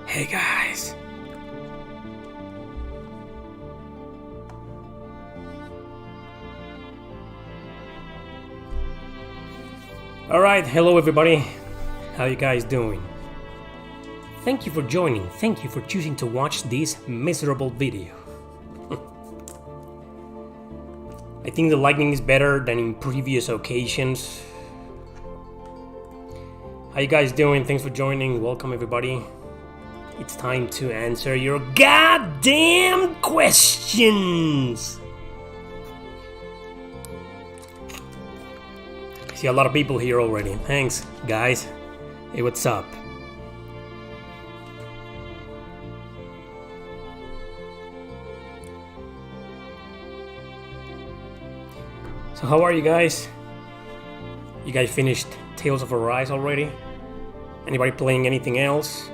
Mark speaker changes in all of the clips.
Speaker 1: Hey guys. Alright, hello everybody. How you guys doing? Thank you for joining. Thank you for choosing to watch this miserable video. I think the lighting is better than in previous occasions. How you guys doing? Thanks for joining. Welcome everybody. It's time to answer your goddamn questions. I see a lot of people here already. Thanks, guys. Hey, what's up? So how are you guys? You guys finished Tales of Arise already? Anybody playing anything else?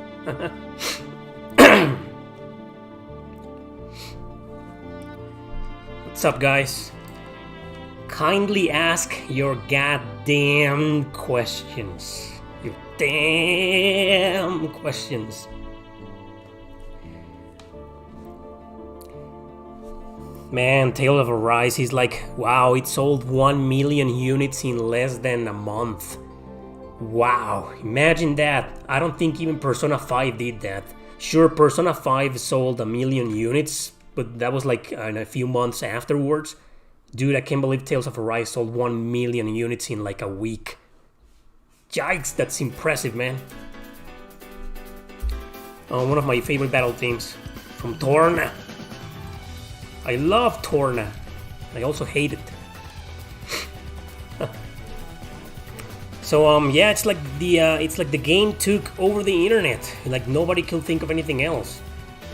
Speaker 1: What's up, guys? Kindly ask your goddamn questions. Your damn questions. Man, Tale of Arise, he's like, wow, it sold 1 million units in less than a month. Wow, imagine that. I don't think even Persona 5 did that. Sure, Persona 5 sold 1 million units, but that was like in a few months afterwards. Dude, I can't believe Tales of Arise sold 1 million units in like a week. Yikes, that's impressive, man. One of my favorite battle themes from Torna. I love Torna. I also hate it. So yeah, it's like the game took over the internet. Like nobody could think of anything else.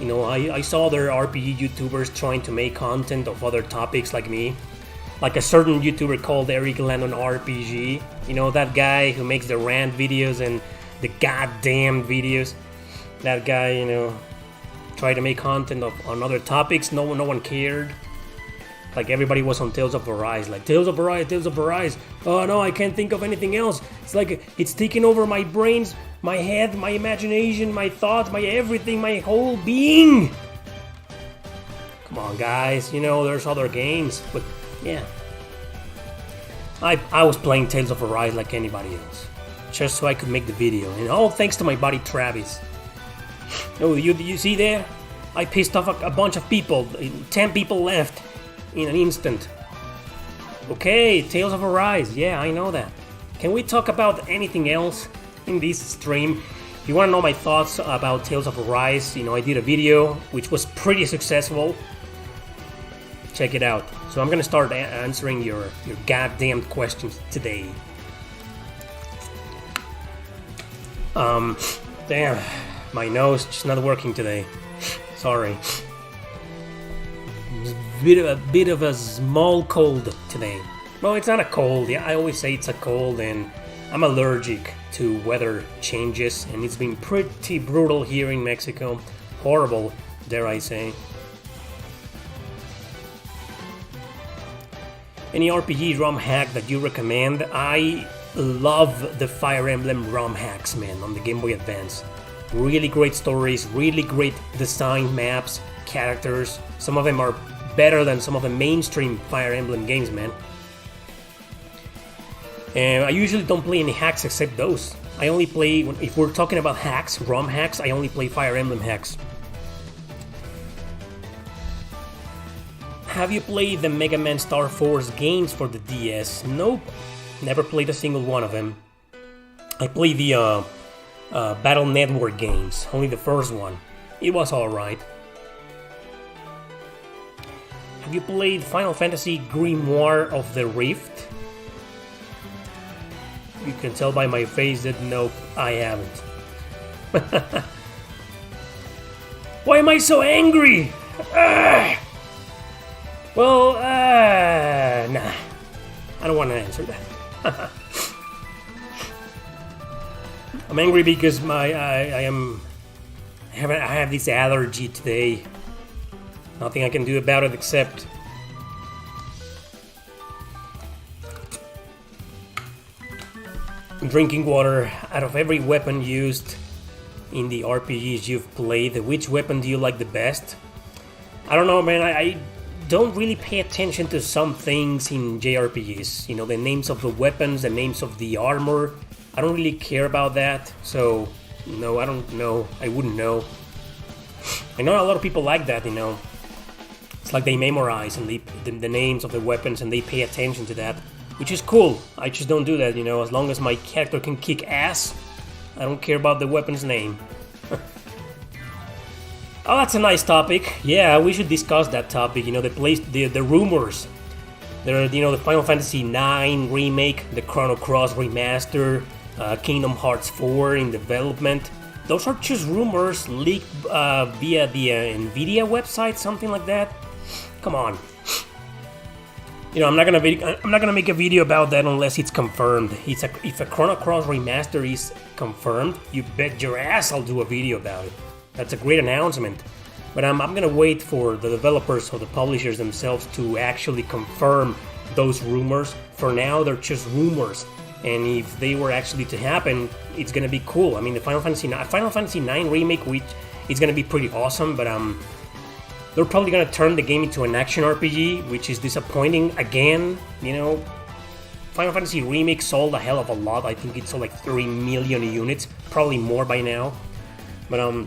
Speaker 1: You know, I saw other RPG YouTubers trying to make content of other topics like me. Like a certain YouTuber called Eric Landon RPG. You know, that guy who makes the rant videos and the goddamn videos. That guy, you know, tried to make content on other topics. No one cared. Like everybody was on Tales of Arise. Like, Tales of Arise, Tales of Arise. Oh no, I can't think of anything else. It's like it's taking over my brains, my head, my imagination, my thoughts, my everything, my whole being. Come on, guys. You know, there's other games. But, yeah. I was playing Tales of Arise like anybody else. Just so I could make the video. And all thanks to my buddy Travis. Oh, you see there? I pissed off a bunch of people. 10 people left in an instant. Okay, Tales of Arise. Yeah, I know that. Can we talk about anything else in this stream? If you want to know my thoughts about Tales of Arise, you know, I did a video which was pretty successful. Check it out. So I'm gonna start answering your goddamn questions today. Damn, my nose just not working today. Sorry. A bit of a small cold today. Well, it's not a cold. Yeah, I always say it's a cold, and I'm allergic to weather changes, and it's been pretty brutal here in Mexico. Horrible, dare I say. Any RPG ROM hack that you recommend? I love the Fire Emblem ROM hacks, man, on the Game Boy Advance. Really great stories, really great design maps, characters. Some of them are better than some of the mainstream Fire Emblem games, man. And I usually don't play any hacks except those. I only play, if we're talking about hacks, ROM hacks, I only play Fire Emblem hacks. Have you played the Mega Man Star Force games for the DS? Nope, never played a single one of them. I played the Battle Network games, only the first one. It was alright. Have you played Final Fantasy Grimoire of the Rift? You can tell by my face that nope, I haven't. Why am I so angry? Well, nah. I don't want to answer that. I'm angry because I have this allergy today. Nothing I can do about it except drinking water out of every weapon used in the RPGs you've played? Which weapon do you like the best? I don't know, man. I don't really pay attention to some things in JRPGs. You know, the names of the weapons, the names of the armor. I don't really care about that. So, no, I don't know. I wouldn't know. I know a lot of people like that, you know. It's like they memorize and the names of the weapons and they pay attention to that, which is cool. I just don't do that, you know. As long as my character can kick ass, I don't care about the weapon's name. Oh, that's a nice topic. Yeah, we should discuss that topic. You know, the rumors. There are, you know, the Final Fantasy IX remake, the Chrono Cross remaster, Kingdom Hearts 4 in development. Those are just rumors leaked via the Nvidia website, something like that. Come on. You know, I'm not gonna make a video about that unless it's confirmed. If a Chrono Cross remaster is confirmed, you bet your ass I'll do a video about it. That's a great announcement. But I'm gonna wait for the developers or the publishers themselves to actually confirm those rumors. For now, they're just rumors. And if they were actually to happen, it's gonna be cool. I mean, the Final Fantasy IX remake, which is gonna be pretty awesome, but they're probably gonna turn the game into an action RPG, which is disappointing again. You know, Final Fantasy remake sold a hell of a lot. I think it sold like 3 million units, probably more by now. But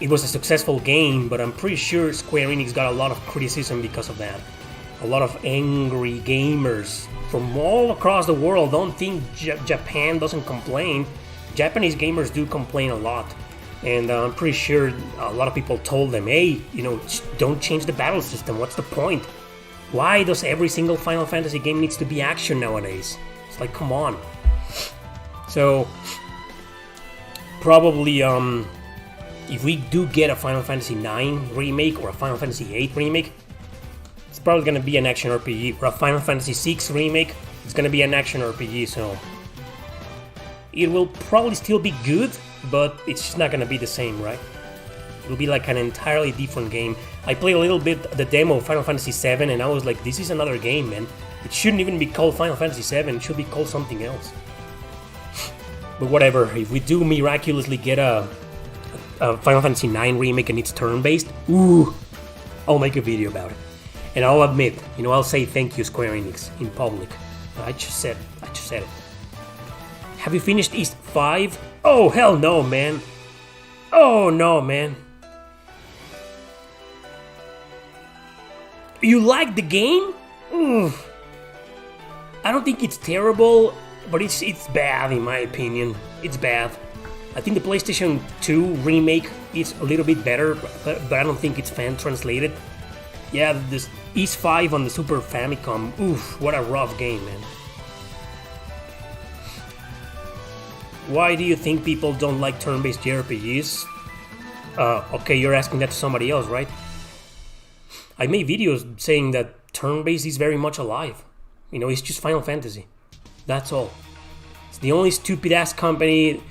Speaker 1: it was a successful game, but I'm pretty sure Square Enix got a lot of criticism because of that. A lot of angry gamers from all across the world. Don't think Japan doesn't complain. Japanese gamers do complain a lot. And I'm pretty sure a lot of people told them, hey, you know, don't change the battle system. What's the point? Why does every single Final Fantasy game needs to be action nowadays? It's like, come on. So, probably, if we do get a Final Fantasy IX remake or a Final Fantasy VIII remake, it's probably going to be an action RPG. Or a Final Fantasy VI remake, it's going to be an action RPG, so it will probably still be good, but it's just not going to be the same, right? It'll be like an entirely different game. I played a little bit the demo of Final Fantasy VII, and I was like, this is another game, man. It shouldn't even be called Final Fantasy VII, it should be called something else. But whatever, if we do miraculously get a Final Fantasy IX remake and it's turn-based, ooh, I'll make a video about it. And I'll admit, you know, I'll say thank you, Square Enix, in public. I just said it. Have you finished East 5? Oh, hell no, man. Oh, no, man. You like the game? Oof. I don't think it's terrible, but it's bad in my opinion. It's bad. I think the PlayStation 2 remake is a little bit better, but I don't think it's fan translated. Yeah, this East 5 on the Super Famicom, oof, what a rough game, man. Why do you think people don't like turn-based JRPGs? Okay, you're asking that to somebody else, right? I made videos saying that turn-based is very much alive. You know, it's just Final Fantasy. That's all. It's the only stupid-ass company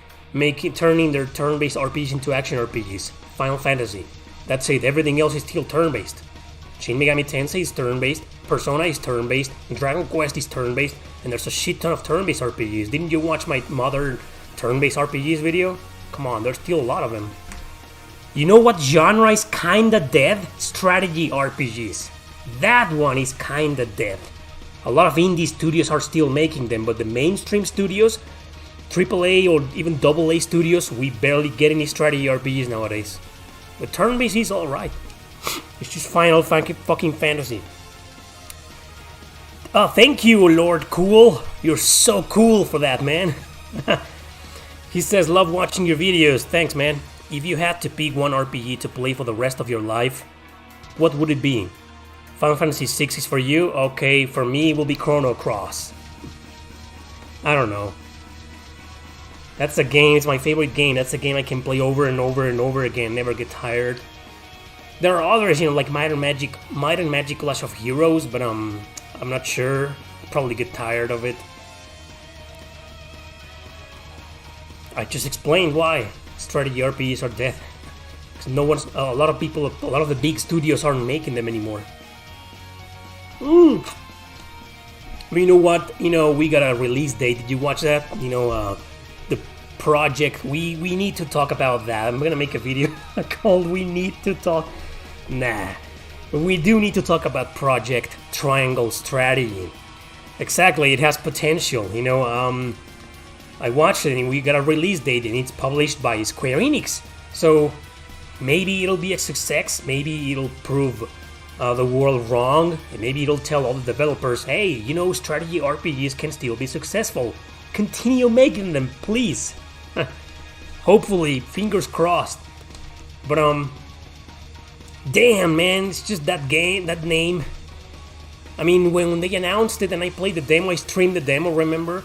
Speaker 1: turning their turn-based RPGs into action RPGs. Final Fantasy. That's it. Everything else is still turn-based. Shin Megami Tensei is turn-based, Persona is turn-based, Dragon Quest is turn-based, and there's a shit ton of turn-based RPGs. Didn't you watch my modern turn-based RPGs video? Come on, there's still a lot of them. You know what genre is kinda dead? Strategy RPGs. That one is kinda dead. A lot of indie studios are still making them, but the mainstream studios, AAA or even AA studios, we barely get any strategy RPGs nowadays. But turn-based is alright. It's just Final fucking Fantasy. Oh, thank you, Lord Cool. You're so cool for that, man. He says, love watching your videos. Thanks, man. If you had to pick one RPG to play for the rest of your life, what would it be? Final Fantasy VI is for you? Okay, for me it will be Chrono Cross. I don't know. That's a game, it's my favorite game. That's a game I can play over and over and over again, never get tired. There are others, you know, like Might and Magic Clash of Heroes, but I'm not sure. I'll probably get tired of it. I just explained why strategy RPGs are dead. Because a lot of the big studios aren't making them anymore. But you know what? You know, we got a release date. Did you watch that? You know, project. We need to talk about that. I'm gonna make a video called "We Need to Talk." Nah, we do need to talk about Project Triangle Strategy. Exactly, it has potential. You know, I watched it and we got a release date and it's published by Square Enix. So maybe it'll be a success. Maybe it'll prove the world wrong, and maybe it'll tell all the developers, hey, you know, strategy RPGs can still be successful. Continue making them, please. Hopefully, fingers crossed. But damn man, it's just that game, that name. I mean, when they announced it and I played the demo, I streamed the demo. Remember,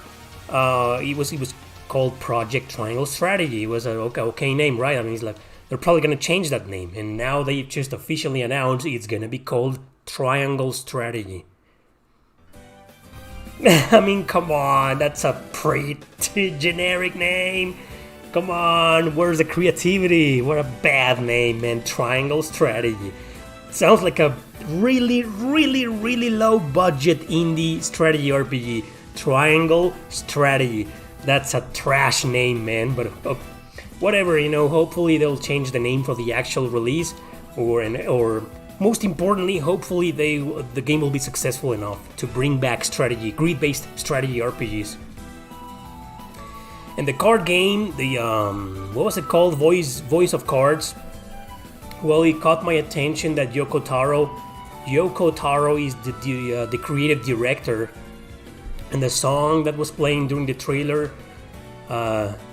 Speaker 1: it was called Project Triangle Strategy. It was a okay name, right? I mean, it's like they're probably gonna change that name, and now they just officially announced it's gonna be called Triangle Strategy. I mean, come on, that's a pretty generic name. Come on, where's the creativity? What a bad name, man. Triangle Strategy. Sounds like a really low budget indie strategy RPG. Triangle Strategy. That's a trash name, man, but whatever, you know, hopefully they'll change the name for the actual release, or most importantly, hopefully the game will be successful enough to bring back strategy, grid-based strategy RPGs. And the card game, the what was it called? Voice of Cards. Well, it caught my attention that Yoko Taro is the creative director, and the song that was playing during the trailer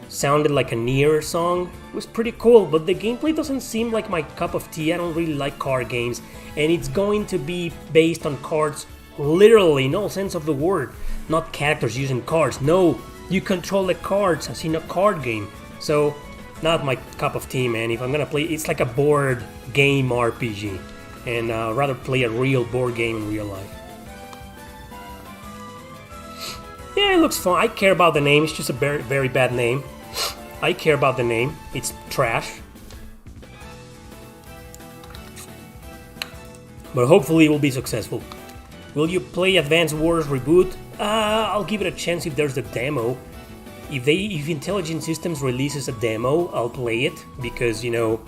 Speaker 1: sounded like a Nier song. It was pretty cool, but the gameplay doesn't seem like my cup of tea. I don't really like card games, and it's going to be based on cards, literally, in all sense of the word, not characters using cards. No, you control the cards as in a card game. So, not my cup of tea, man. If I'm gonna play, it's like a board game RPG, and rather play a real board game in real life. Yeah, it looks fun. I care about the name. It's just a very bad name. I care about the name. It's trash. But hopefully it will be successful. Will you play Advance Wars Reboot? I'll give it a chance if there's a demo. If Intelligent Systems releases a demo, I'll play it, because, you know,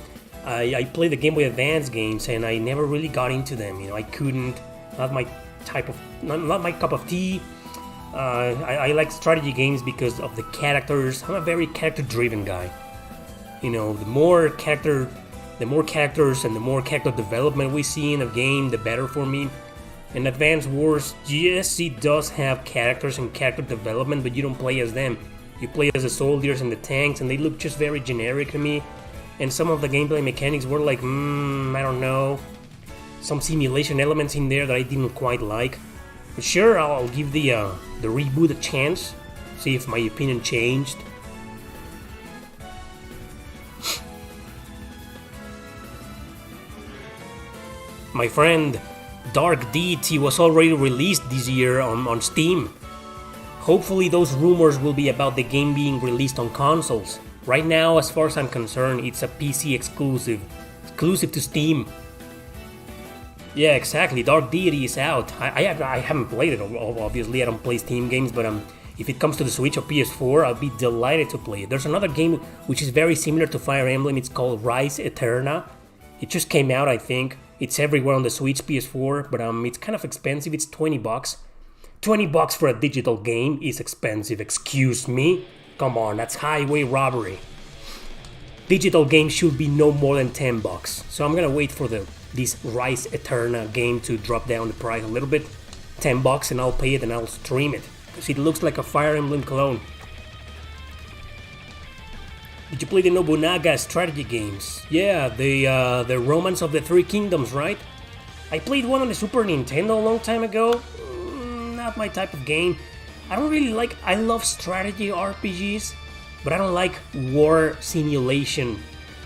Speaker 1: I play the Game Boy Advance games and I never really got into them. You know, I couldn't. Not my cup of tea. I like strategy games because of the characters. I'm a very character-driven guy. You know, the more characters and the more character development we see in a game, the better for me. In Advance Wars, yes, it does have characters and character development, but you don't play as them. You play as the soldiers and the tanks, and they look just very generic to me. And some of the gameplay mechanics were like, I don't know, some simulation elements in there that I didn't quite like. But sure, I'll give the reboot a chance, see if my opinion changed. My friend, Dark Deity was already released this year on Steam. Hopefully those rumors will be about the game being released on consoles. Right now, as far as I'm concerned, it's a PC exclusive to Steam. Yeah, exactly. Dark Deity is out. I haven't played it, obviously. I don't play Steam games, but if it comes to the Switch or PS4, I'll be delighted to play it. There's another game which is very similar to Fire Emblem. It's called Rise Eterna. It just came out, I think. It's everywhere on the Switch, PS4, but it's kind of expensive. It's $20. $20 for a digital game is expensive. Excuse me. Come on, that's highway robbery. Digital games should be no more than $10. So I'm gonna wait for this Rise Eterna game to drop down the price a little bit. $10, and I'll pay it and I'll stream it, because it looks like a Fire Emblem clone. Did you play the Nobunaga strategy games? Yeah, the Romance of the Three Kingdoms, right? I played one on the Super Nintendo a long time ago. Not my type of game. I don't really like. I love strategy RPGs, but I don't like war simulation.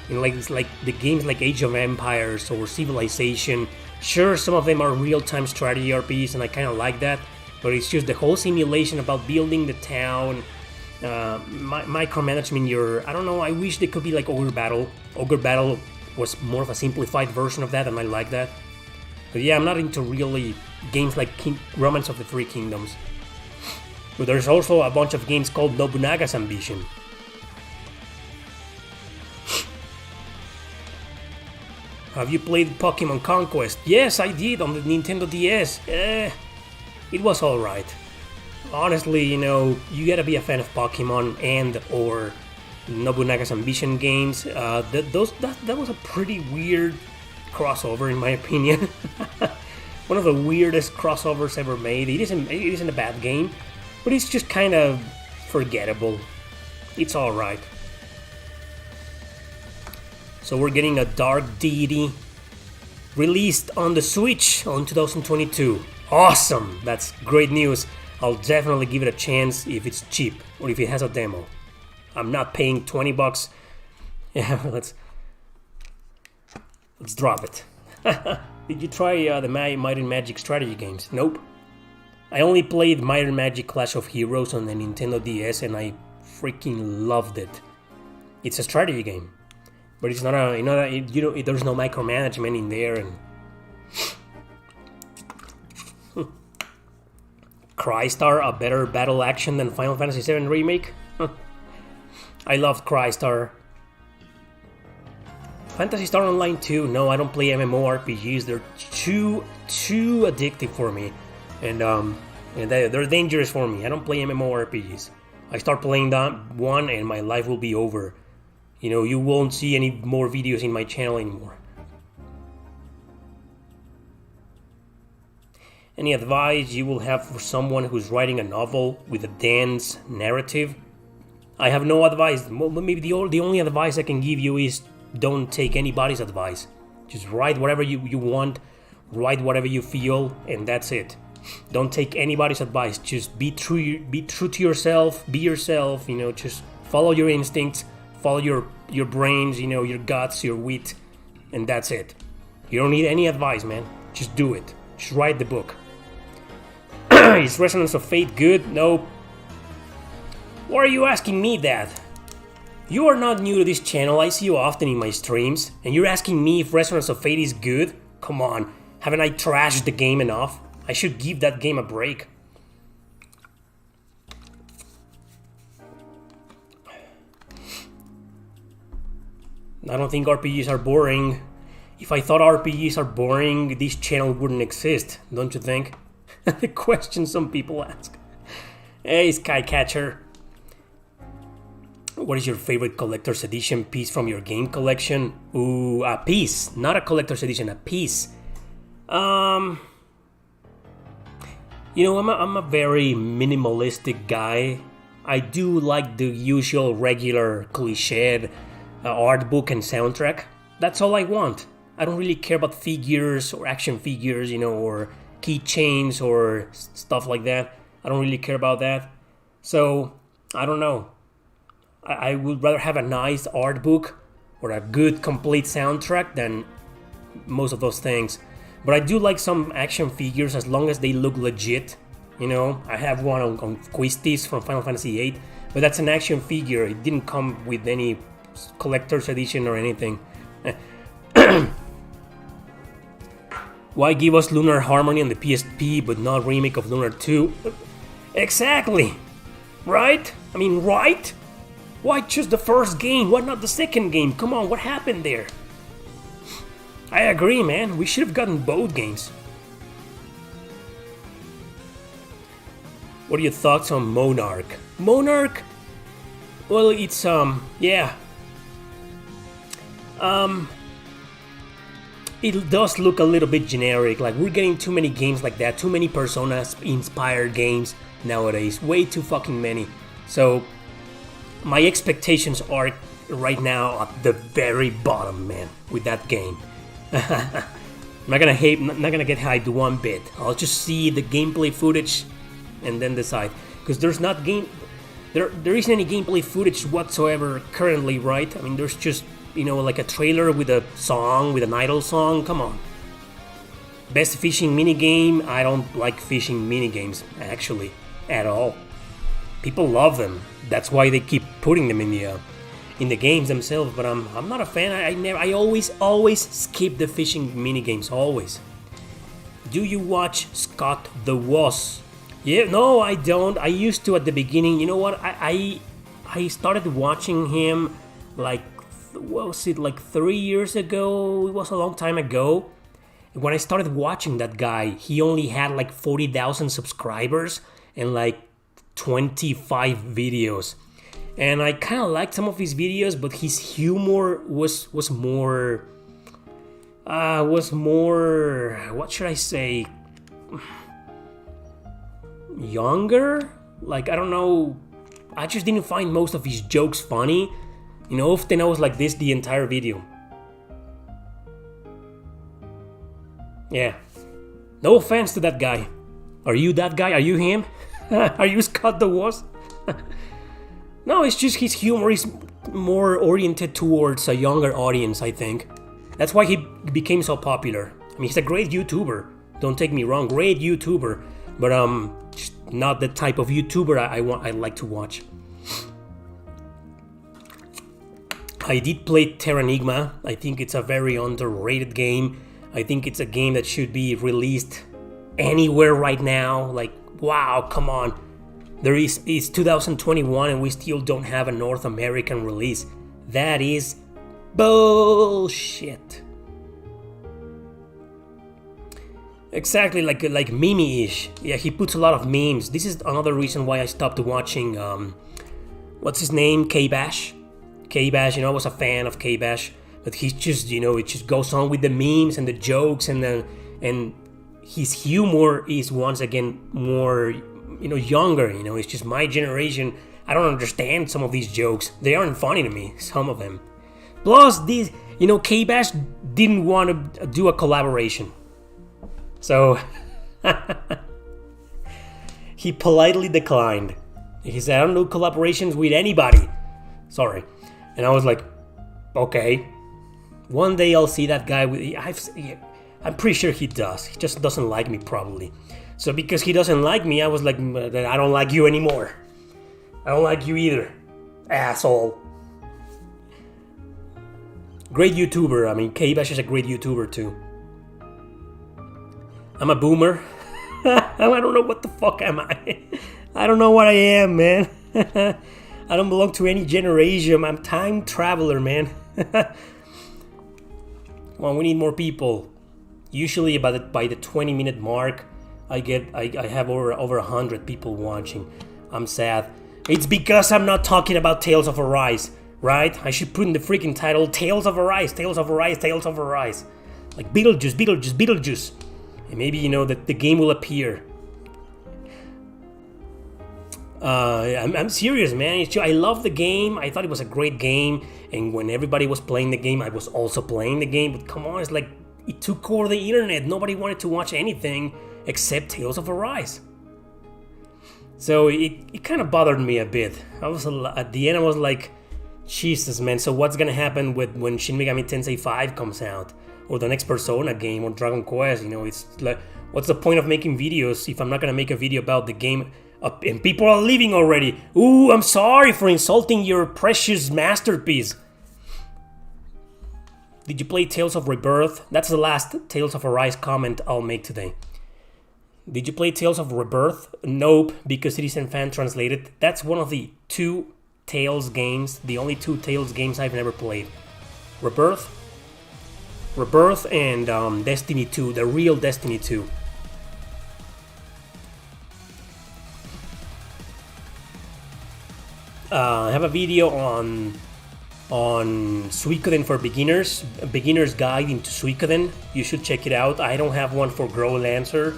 Speaker 1: You know, like the games like Age of Empires or Civilization. Sure, some of them are real-time strategy RPGs, and I kind of like that. But it's just the whole simulation about building the town, micromanagement. I don't know. I wish they could be like Ogre Battle. Ogre Battle was more of a simplified version of that, and I like that. But yeah, I'm not into really games like Romance of the Three Kingdoms. But there's also a bunch of games called Nobunaga's Ambition. Have you played Pokemon Conquest? Yes, I did on the Nintendo DS. It was alright. Honestly, you know, you gotta be a fan of Pokemon and or Nobunaga's Ambition games. That was a pretty weird crossover in my opinion. One of the weirdest crossovers ever made. It isn't a bad game, but it's just kind of forgettable. It's alright. So we're getting a Dark Deity released on the Switch on 2022. Awesome! That's great news. I'll definitely give it a chance if it's cheap or if it has a demo. I'm not paying $20. Yeah, let's drop it. Did you try the Might and Magic strategy games? Nope. I only played Might and Magic Clash of Heroes on the Nintendo DS and I freaking loved it. It's a strategy game, but it's not there's no micromanagement in there. And Crystar, a better battle action than Final Fantasy VII Remake? I loved Crystar. Phantasy Star Online 2, no, I don't play MMORPGs. They're too addictive for me, and they're dangerous for me. I don't play MMORPGs. I start playing that one, and my life will be over. You know, you won't see any more videos in my channel anymore. Any advice you will have for someone who's writing a novel with a dense narrative? I have no advice. Maybe the only advice I can give you is don't take anybody's advice. Just write whatever you want, write whatever you feel, and that's it. Don't take anybody's advice. Just be true to yourself. Be yourself. You know, just follow your instincts, follow your brains. You know, your guts, your wit, and that's it. You don't need any advice, man. Just do it. Just write the book. Is Resonance of Fate good? Nope. Why are you asking me that? You are not new to this channel. I see you often in my streams, and you're asking me if Resonance of Fate is good? Come on, haven't I trashed the game enough? I should give that game a break. I don't think RPGs are boring. If I thought RPGs are boring, this channel wouldn't exist, don't you think? The question some people ask. Hey, Skycatcher. What is your favorite collector's edition piece from your game collection? Ooh, a piece, not a collector's edition, a piece. You know, I'm a very minimalistic guy. I do like the usual regular cliched art book and soundtrack. That's all I want. I don't really care about figures or action figures, you know, or keychains or stuff like that. I don't really care about that. So, I don't know. I would rather have a nice art book or a good complete soundtrack than most of those things. But I do like some action figures as long as they look legit. You know, I have one on Quistis from Final Fantasy VIII, but that's an action figure. It didn't come with any collector's edition or anything. Why give us Lunar Harmony on the PSP but not remake of Lunar 2? Exactly! Right? I mean, right? Why choose the first game? Why not the second game? Come on, what happened there? I agree, man. We should have gotten both games. What are your thoughts on Monarch? Monarch? Well, it's, yeah. It does look a little bit generic. Like, we're getting too many games like that. Too many Persona-inspired games nowadays. Way too fucking many. So, my expectations are right now at the very bottom, man, with that game. I'm not gonna get hyped one bit. I'll just see the gameplay footage and then decide. Because there isn't any gameplay footage whatsoever currently, right? I mean, there's just, you know, like a trailer with a song, with an idle song. Come on. Best fishing minigame? I don't like fishing minigames, actually, at all. People love them. That's why they keep putting them in the games themselves. But I'm not a fan. I always skip the fishing minigames. Always. Do you watch Scott the Woz? Yeah, no, I don't. I used to at the beginning. You know what? I started watching him like what was it, like 3 years ago? It was a long time ago. When I started watching that guy, he only had like 40,000 subscribers and like 25 videos. And I kind of liked some of his videos, but his humor was more, what should I say, younger? Like, I don't know, I just didn't find most of his jokes funny. You know, often I was like this the entire video. Yeah. No offense to that guy. Are you that guy? Are you him? Are you Scott the Woz? No, it's just his humor is more oriented towards a younger audience, I think. That's why he became so popular. I mean, he's a great YouTuber. Don't take me wrong, great YouTuber. But just not the type of YouTuber I like to watch. I did play Terranigma. I think it's a very underrated game. I think it's a game that should be released anywhere right now. Like, wow, come on. It's 2021 and we still don't have a North American release. That is bullshit. Exactly, like meme-ish. Yeah, he puts a lot of memes. This is another reason why I stopped watching, what's his name? K-Bash. K-Bash, you know, I was a fan of K-Bash. But he's just, you know, it just goes on with the memes and the jokes and his humor is once again more, you know, younger. You know, it's just my generation. I don't understand some of these jokes. They aren't funny to me, some of them. Plus, these, you know, K-Bash didn't want to do a collaboration. So, he politely declined. He said, I don't do collaborations with anybody. Sorry. And I was like, okay. One day I'll see that guy with... I'm pretty sure he does. He just doesn't like me, probably. So because he doesn't like me, I was like, I don't like you anymore. I don't like you either. Asshole. Great YouTuber. I mean, K-Bash is a great YouTuber too. I'm a boomer. I don't know what the fuck am I. I don't know what I am, man. I don't belong to any generation. I'm a time traveler, man. Well, we need more people. Usually by the 20-minute mark, I have over 100 people watching. I'm sad. It's because I'm not talking about Tales of Arise, right? I should put in the freaking title Tales of Arise, Tales of Arise, Tales of Arise. Like Beetlejuice, Beetlejuice, Beetlejuice. And maybe, you know, that the game will appear. I'm serious, man. I love the game. I thought it was a great game. And when everybody was playing the game, I was also playing the game. But come on, it's like it took over the internet. Nobody wanted to watch anything except Tales of Arise. So it kind of bothered me a bit. At the end, I was like, Jesus, man. So what's gonna happen when Shin Megami Tensei 5 comes out? Or the next Persona game, or Dragon Quest? You know, it's like, what's the point of making videos if I'm not gonna make a video about the game? And people are leaving already. Ooh, I'm sorry for insulting your precious masterpiece. Did you play Tales of Rebirth? That's the last Tales of Arise comment I'll make today. Did you play Tales of Rebirth? Nope, because it isn't fan translated. That's one of the two Tales games, the only two Tales games I've never played. Rebirth and Destiny 2, the real Destiny 2. I have a video on Suikoden for beginners, a beginner's guide into Suikoden. You should check it out. I don't have one for Grow Lancer.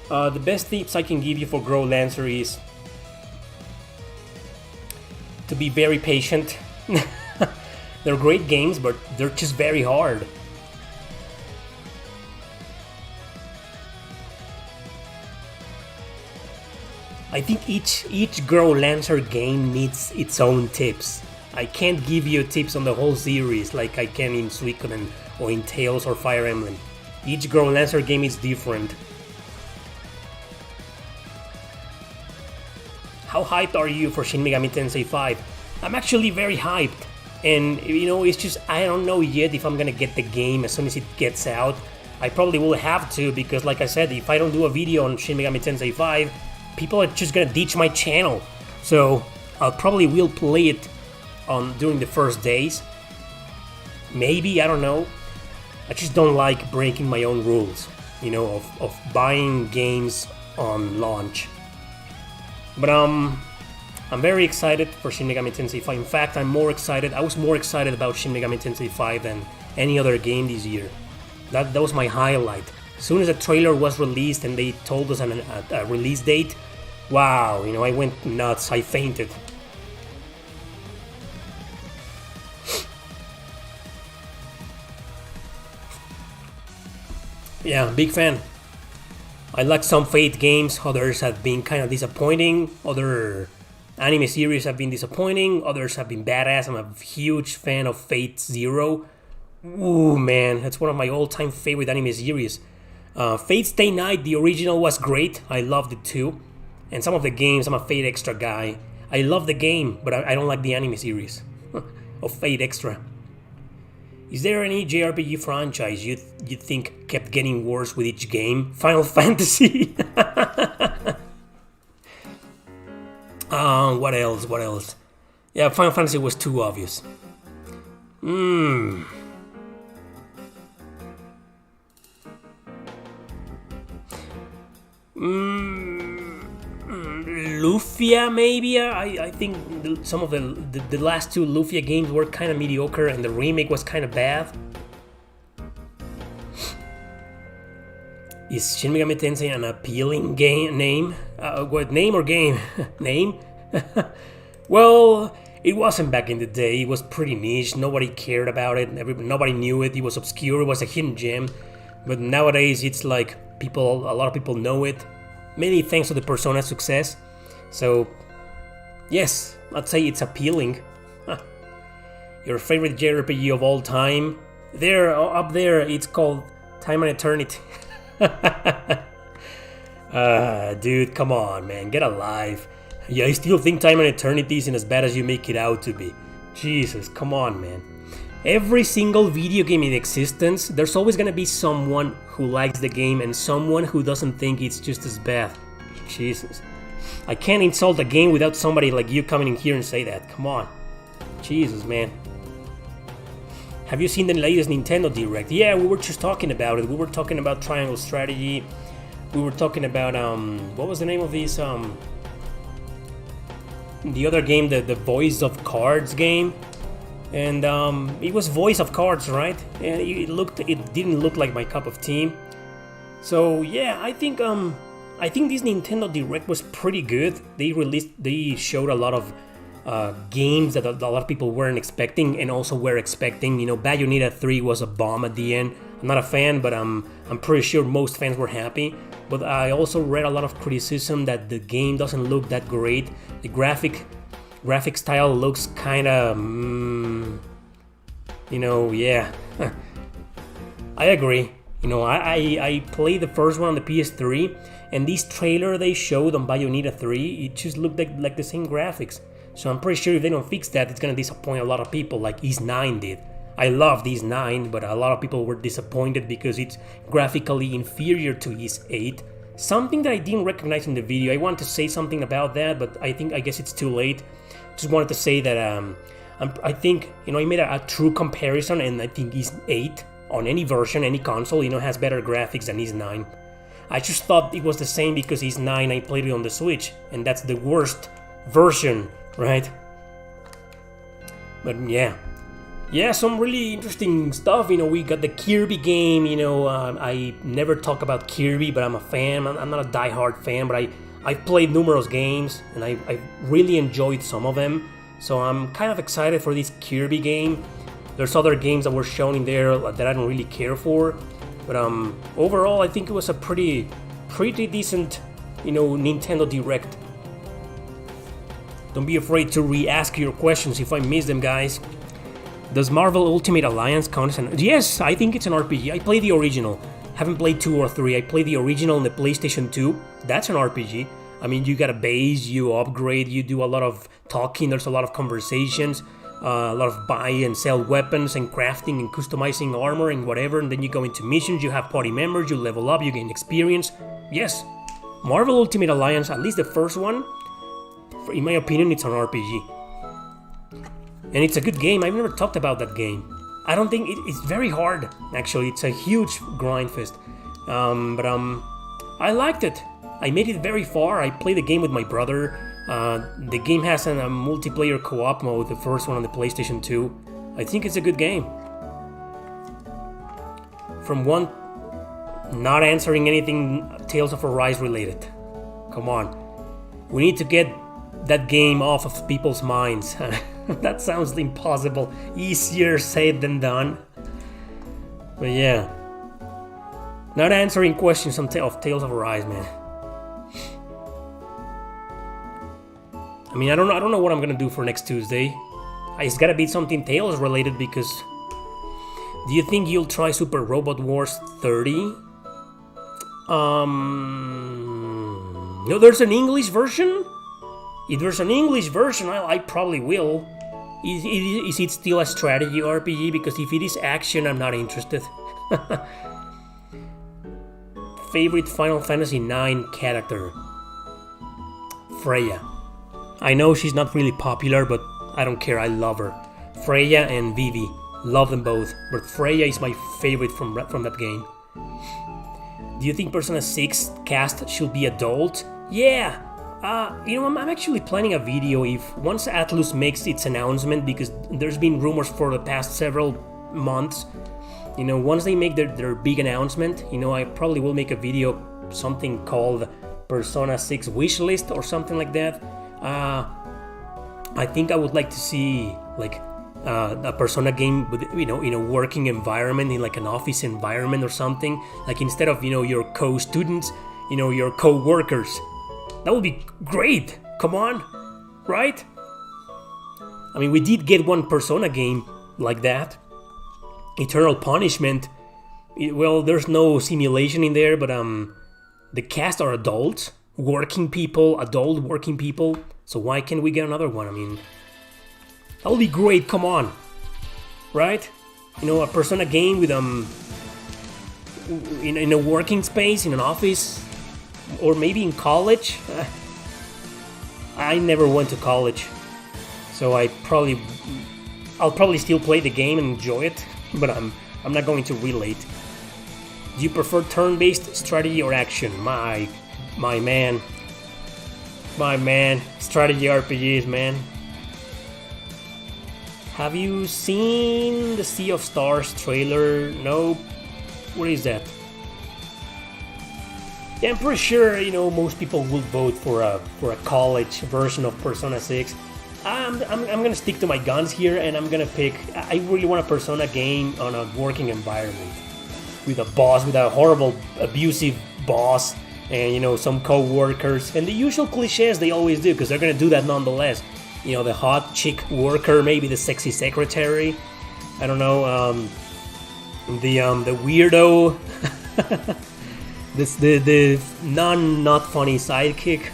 Speaker 1: The best tips I can give you for Grow Lancer is to be very patient. They're great games, but they're just very hard. I think each Grow Lancer game needs its own tips. I can't give you tips on the whole series like I can in Suikoden or in Tales or Fire Emblem. Each Grow Lancer game is different. How hyped are you for Shin Megami Tensei 5? I'm actually very hyped. And, you know, it's just, I don't know yet if I'm gonna get the game as soon as it gets out. I probably will have to, because like I said, if I don't do a video on Shin Megami Tensei 5, people are just gonna ditch my channel. So, I probably will play it during the first days. Maybe, I don't know. I just don't like breaking my own rules, you know, of buying games on launch. But I'm very excited for Shin Megami Tensei 5. In fact, I was more excited about Shin Megami Tensei 5 than any other game this year. That was my highlight. As soon as the trailer was released and they told us a release date, wow, you know, I went nuts, I fainted. Yeah, big fan. I like some Fate games, others have been kind of disappointing, other anime series have been disappointing, others have been badass. I'm a huge fan of Fate Zero. Ooh, man, that's one of my all-time favorite anime series. Fate Stay Night, the original, was great. I loved it too. And some of the games, I'm a Fate Extra guy. I love the game, but I don't like the anime series of Fate Extra. Is there any JRPG franchise you think kept getting worse with each game? Final Fantasy? What else? Yeah, Final Fantasy was too obvious. Lufia, maybe? I think some of the last two Lufia games were kind of mediocre and the remake was kind of bad. Is Shin Megami Tensei an appealing name? What, name or game? Name? Well, it wasn't back in the day. It was pretty niche. Nobody cared about it. Nobody knew it. It was obscure. It was a hidden gem. But nowadays, it's like a lot of people know it. Mainly thanks to the Persona success. So, yes, I'd say it's appealing. Your favorite JRPG of all time? Up there, it's called Time and Eternity. Dude, come on, man, get alive. Yeah, I still think Time and Eternity isn't as bad as you make it out to be. Jesus, come on, man. Every single video game in existence, there's always gonna be someone who likes the game and someone who doesn't think it's just as bad. Jesus. I can't insult a game without somebody like you coming in here and say that. Come on. Jesus, man. Have you seen the latest Nintendo Direct? Yeah, we were just talking about it. We were talking about Triangle Strategy. We were talking about, what was the name of this, the other game, the Voice of Cards game? And it was Voice of Cards, right? And it didn't look like my cup of tea. So yeah, I think this Nintendo Direct was pretty good. They showed a lot of games that a lot of people weren't expecting and also were expecting. You know, Bayonetta 3 was a bomb at the end. I'm not a fan, but I'm pretty sure most fans were happy. But I also read a lot of criticism that the game doesn't look that great. The graphic style looks kind of, you know, yeah. I agree. You know, I played the first one on the PS3, and this trailer they showed on Bayonetta 3, it just looked like the same graphics. So I'm pretty sure if they don't fix that, it's gonna disappoint a lot of people, like Ys 9 did. I loved Ys 9, but a lot of people were disappointed because it's graphically inferior to Ys 8. Something that I didn't recognize in the video. I wanted to say something about that, but I guess it's too late. Just wanted to say that I think, you know, I made a true comparison, and I think Ys 8 on any version, any console, you know, has better graphics than Ys 9. I just thought it was the same because Ys 9 I played it on the Switch, and that's the worst version, right? But yeah, some really interesting stuff. You know, we got the Kirby game. You know, I never talk about Kirby, but I'm a fan. I'm not a die-hard fan, but I've played numerous games, and I really enjoyed some of them. So I'm kind of excited for this Kirby game. There's other games that were shown in there that I don't really care for. But overall, I think it was a pretty decent, you know, Nintendo Direct. Don't be afraid to re-ask your questions if I miss them, guys. Does Marvel Ultimate Alliance count as an... Yes, I think it's an RPG. I played the original. Haven't played 2 or 3. I played the original on the PlayStation 2. That's an RPG. I mean, you got a base, you upgrade, you do a lot of talking, there's a lot of conversations, a lot of buy and sell weapons and crafting and customizing armor and whatever, and then you go into missions, you have party members, you level up, you gain experience. Yes, Marvel Ultimate Alliance, at least the first one, in my opinion, it's an RPG. And it's a good game. I've never talked about that game. I don't think it's very hard. Actually, it's a huge grind fest. But I liked it. I made it very far. I played the game with my brother. The game has a multiplayer co-op mode, the first one on the PlayStation 2. I think it's a good game. From one not answering anything Tales of Arise related. Come on. We need to get that game off of people's minds. That sounds impossible. Easier said than done. But yeah. Not answering questions of Tales of Arise, man. I mean, I don't know what I'm gonna do for next Tuesday. It's gotta be something Tales related because... Do you think you'll try Super Robot Wars 30? No, there's an English version? If there's an English version, I probably will. Is it still a strategy RPG? Because if it is action, I'm not interested. Favorite Final Fantasy IX character? Freya. I know she's not really popular, but I don't care, I love her. Freya and Vivi. Love them both, but Freya is my favorite from that game. Do you think Persona 6 cast should be adult? Yeah! I'm actually planning a video once Atlus makes its announcement, because there's been rumors for the past several months. Once they make their big announcement, I probably will make a video, something called Persona 6 wishlist or something like that. I think I would like to see a Persona game with, in a working environment, in like an office environment or something. Like instead of, your co-students, your co-workers. That would be great. Come on, right? I mean, we did get one Persona game like that. Eternal Punishment. Well, there's no simulation in there, but the cast are adults, adult working people. So why can't we get another one? I mean, that would be great. Come on, right? A Persona game with in a working space, in an office, or maybe in college. I never went to college, so I'll probably still play the game and enjoy it, but I'm not going to relate. Do you prefer turn-based strategy or action? My man, strategy RPGs, man. Have you seen the Sea of Stars trailer? Nope. What is that? Yeah, I'm pretty sure, most people will vote for a college version of Persona 6. I'm gonna stick to my guns here, and I'm gonna pick... I really want a Persona game on a working environment. With a boss, with a horrible, abusive boss, and, some co-workers. And the usual cliches they always do, because they're gonna do that nonetheless. The hot chick worker, maybe the sexy secretary. I don't know, the weirdo... the not funny sidekick.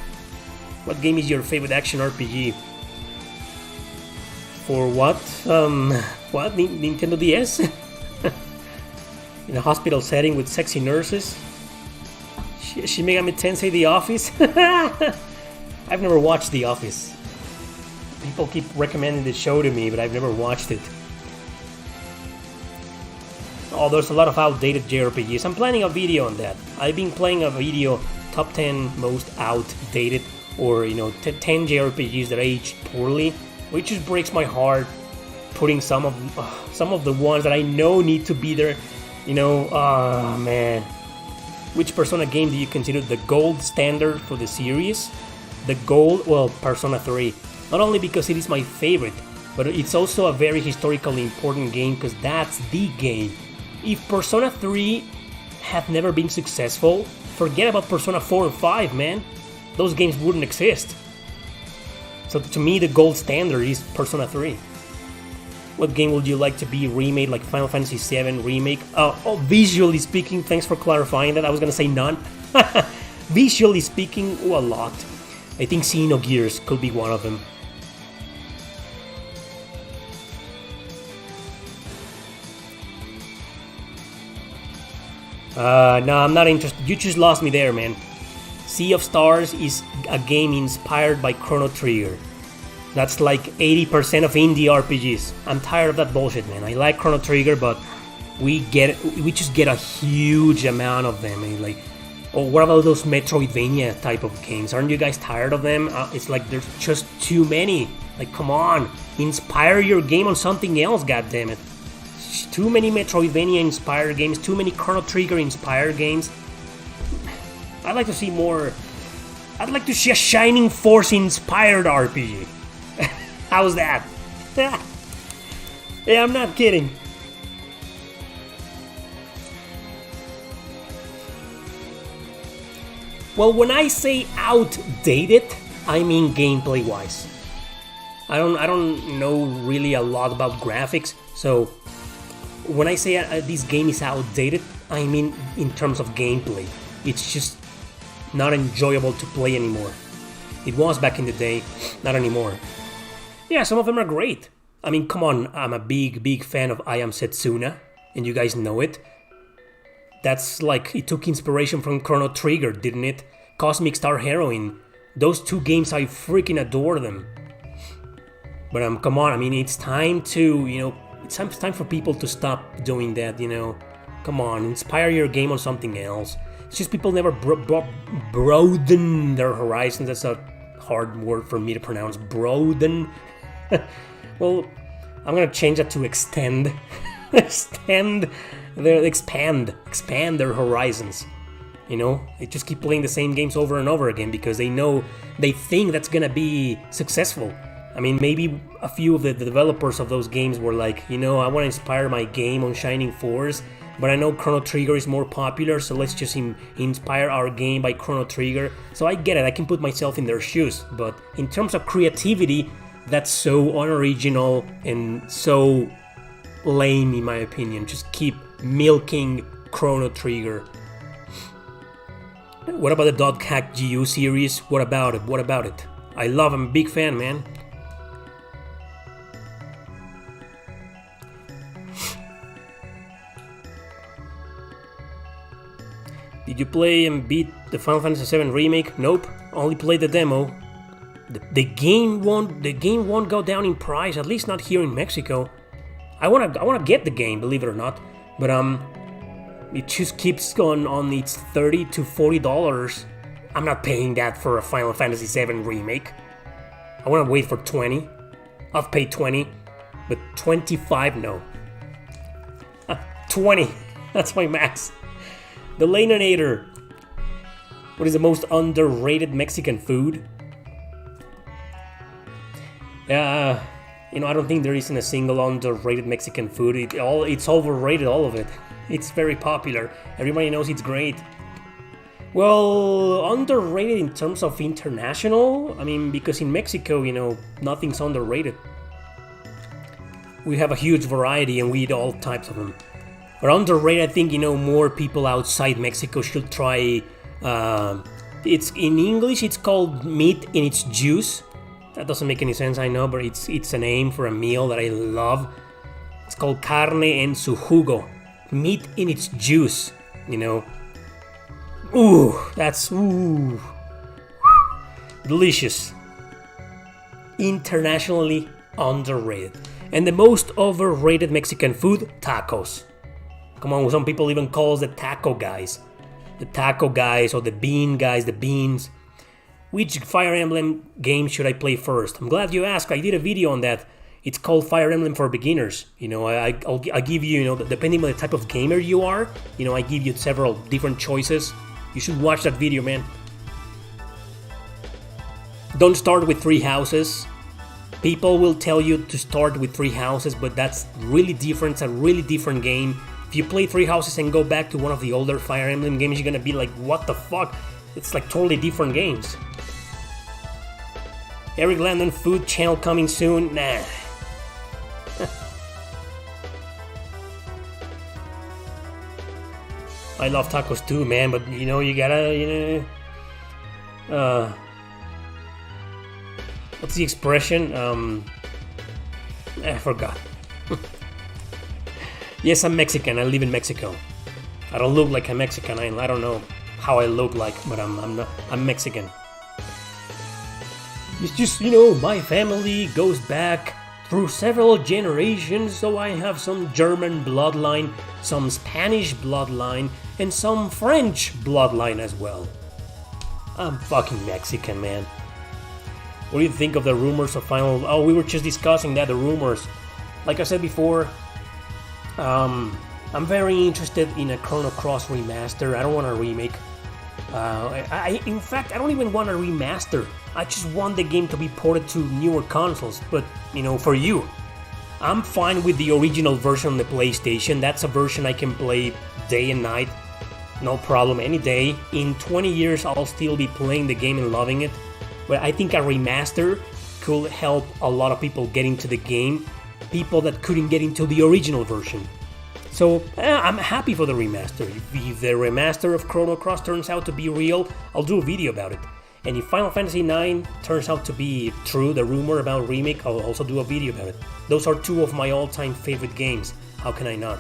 Speaker 1: What game is your favorite action RPG? For what? What? Nintendo DS? In a hospital setting with sexy nurses? Shin Megami Tensei The Office? I've never watched The Office. People keep recommending the show to me, but I've never watched it. Oh, there's a lot of outdated JRPGs. I'm planning a video on that. I've been playing a video, top 10 most outdated, or 10 JRPGs that aged poorly, which just breaks my heart. Putting some of the ones that I know need to be there, oh man. Which Persona game do you consider the gold standard for the series? Persona 3. Not only because it is my favorite, but it's also a very historically important game, because that's the game. If Persona 3 had never been successful, forget about Persona 4 and 5, man. Those games wouldn't exist. So to me, the gold standard is Persona 3. What game would you like to be remade, like Final Fantasy VII Remake? Visually speaking, thanks for clarifying that. I was gonna say none. Visually speaking, a lot. I think Xenogears could be one of them. No, I'm not interested. You just lost me there, man. Sea of Stars is a game inspired by Chrono Trigger. That's like 80% of indie RPGs. I'm tired of that bullshit, man. I like Chrono Trigger, but we just get a huge amount of them. And like, oh, what about those Metroidvania type of games? Aren't you guys tired of them? It's like there's just too many. Like, come on, inspire your game on something else, goddammit. Too many Metroidvania inspired games, too many Chrono Trigger inspired games. I'd like to see more. I'd like to see a Shining Force inspired RPG. How's that? Yeah, I'm not kidding. Well, when I say outdated, I mean gameplay wise. I don't know really a lot about graphics, so when I say this game is outdated, I mean in terms of gameplay. It's just not enjoyable to play anymore. It was back in the day, not anymore. Yeah, some of them are great. I mean, come on, I'm a big fan of I Am Setsuna, and you guys know it. That's like, it took inspiration from Chrono Trigger, didn't it? Cosmic Star Heroine. Those two games, I freaking adore them. But come on, I mean, it's time to, it's time for people to stop doing that, Come on, inspire your game on something else. It's just people never broaden their horizons. That's a hard word for me to pronounce. Broaden. Well, I'm gonna change that to extend. Expand their horizons. They just keep playing the same games over and over again because they think that's gonna be successful. I mean, maybe a few of the developers of those games were like, I want to inspire my game on Shining Force, but I know Chrono Trigger is more popular, so let's just inspire our game by Chrono Trigger. So I get it, I can put myself in their shoes, but in terms of creativity, that's so unoriginal and so lame in my opinion. Just keep milking Chrono Trigger. What about the Dot Hack GU series? What about it? I love him, big fan, man. Did you play and beat the Final Fantasy VII Remake? Nope, only played the demo. The game won't go down in price, at least not here in Mexico. I wanna get the game, believe it or not, but it just keeps going on its $30 to $40. I'm not paying that for a Final Fantasy VII Remake. I wanna wait for 20. I've paid 20, but 25 no. 20, that's my max. The Laninator. What is the most underrated Mexican food? I don't think there isn't a single underrated Mexican food. It's overrated, all of it. It's very popular. Everybody knows it's great. Well, underrated in terms of international? I mean, because in Mexico, nothing's underrated. We have a huge variety and we eat all types of them. But underrated, I think, more people outside Mexico should try. It's in English, it's called meat in its juice. That doesn't make any sense, I know, but it's a name for a meal that I love. It's called carne en su jugo. Meat in its juice, Ooh, that's delicious. Internationally underrated. And the most overrated Mexican food, tacos. Come on, some people even call us the taco guys. The taco guys or the bean guys, the beans. Which Fire Emblem game should I play first? I'm glad you asked. I did a video on that. It's called Fire Emblem for Beginners. I'll give you, depending on the type of gamer you are, I give you several different choices. You should watch that video, man. Don't start with 3 houses. People will tell you to start with 3 houses, but that's really different. It's a really different game. If you play 3 houses and go back to one of the older Fire Emblem games, you're gonna be like, what the fuck? It's like totally different games. Eric Landon food channel coming soon? Nah. I love tacos too, man, but you gotta, what's the expression? I forgot. Yes, I'm Mexican. I live in Mexico. I don't look like a Mexican. I don't know how I look like, but I'm Mexican. It's just, my family goes back through several generations, so I have some German bloodline, some Spanish bloodline, and some French bloodline as well. I'm fucking Mexican, man. What do you think of the rumors of Final... Oh, we were just discussing that, the rumors. Like I said before, I'm very interested in a Chrono Cross remaster. I don't want a remake. In fact, I don't even want a remaster. I just want the game to be ported to newer consoles. But, for you, I'm fine with the original version on the PlayStation. That's a version I can play day and night. No problem, any day. In 20 years, I'll still be playing the game and loving it. But I think a remaster could help a lot of people get into the game. People that couldn't get into the original version. So, I'm happy for the remaster. If the remaster of Chrono Cross turns out to be real, I'll do a video about it. And if Final Fantasy IX turns out to be true, the rumor about remake, I'll also do a video about it. Those are two of my all-time favorite games. How can I not?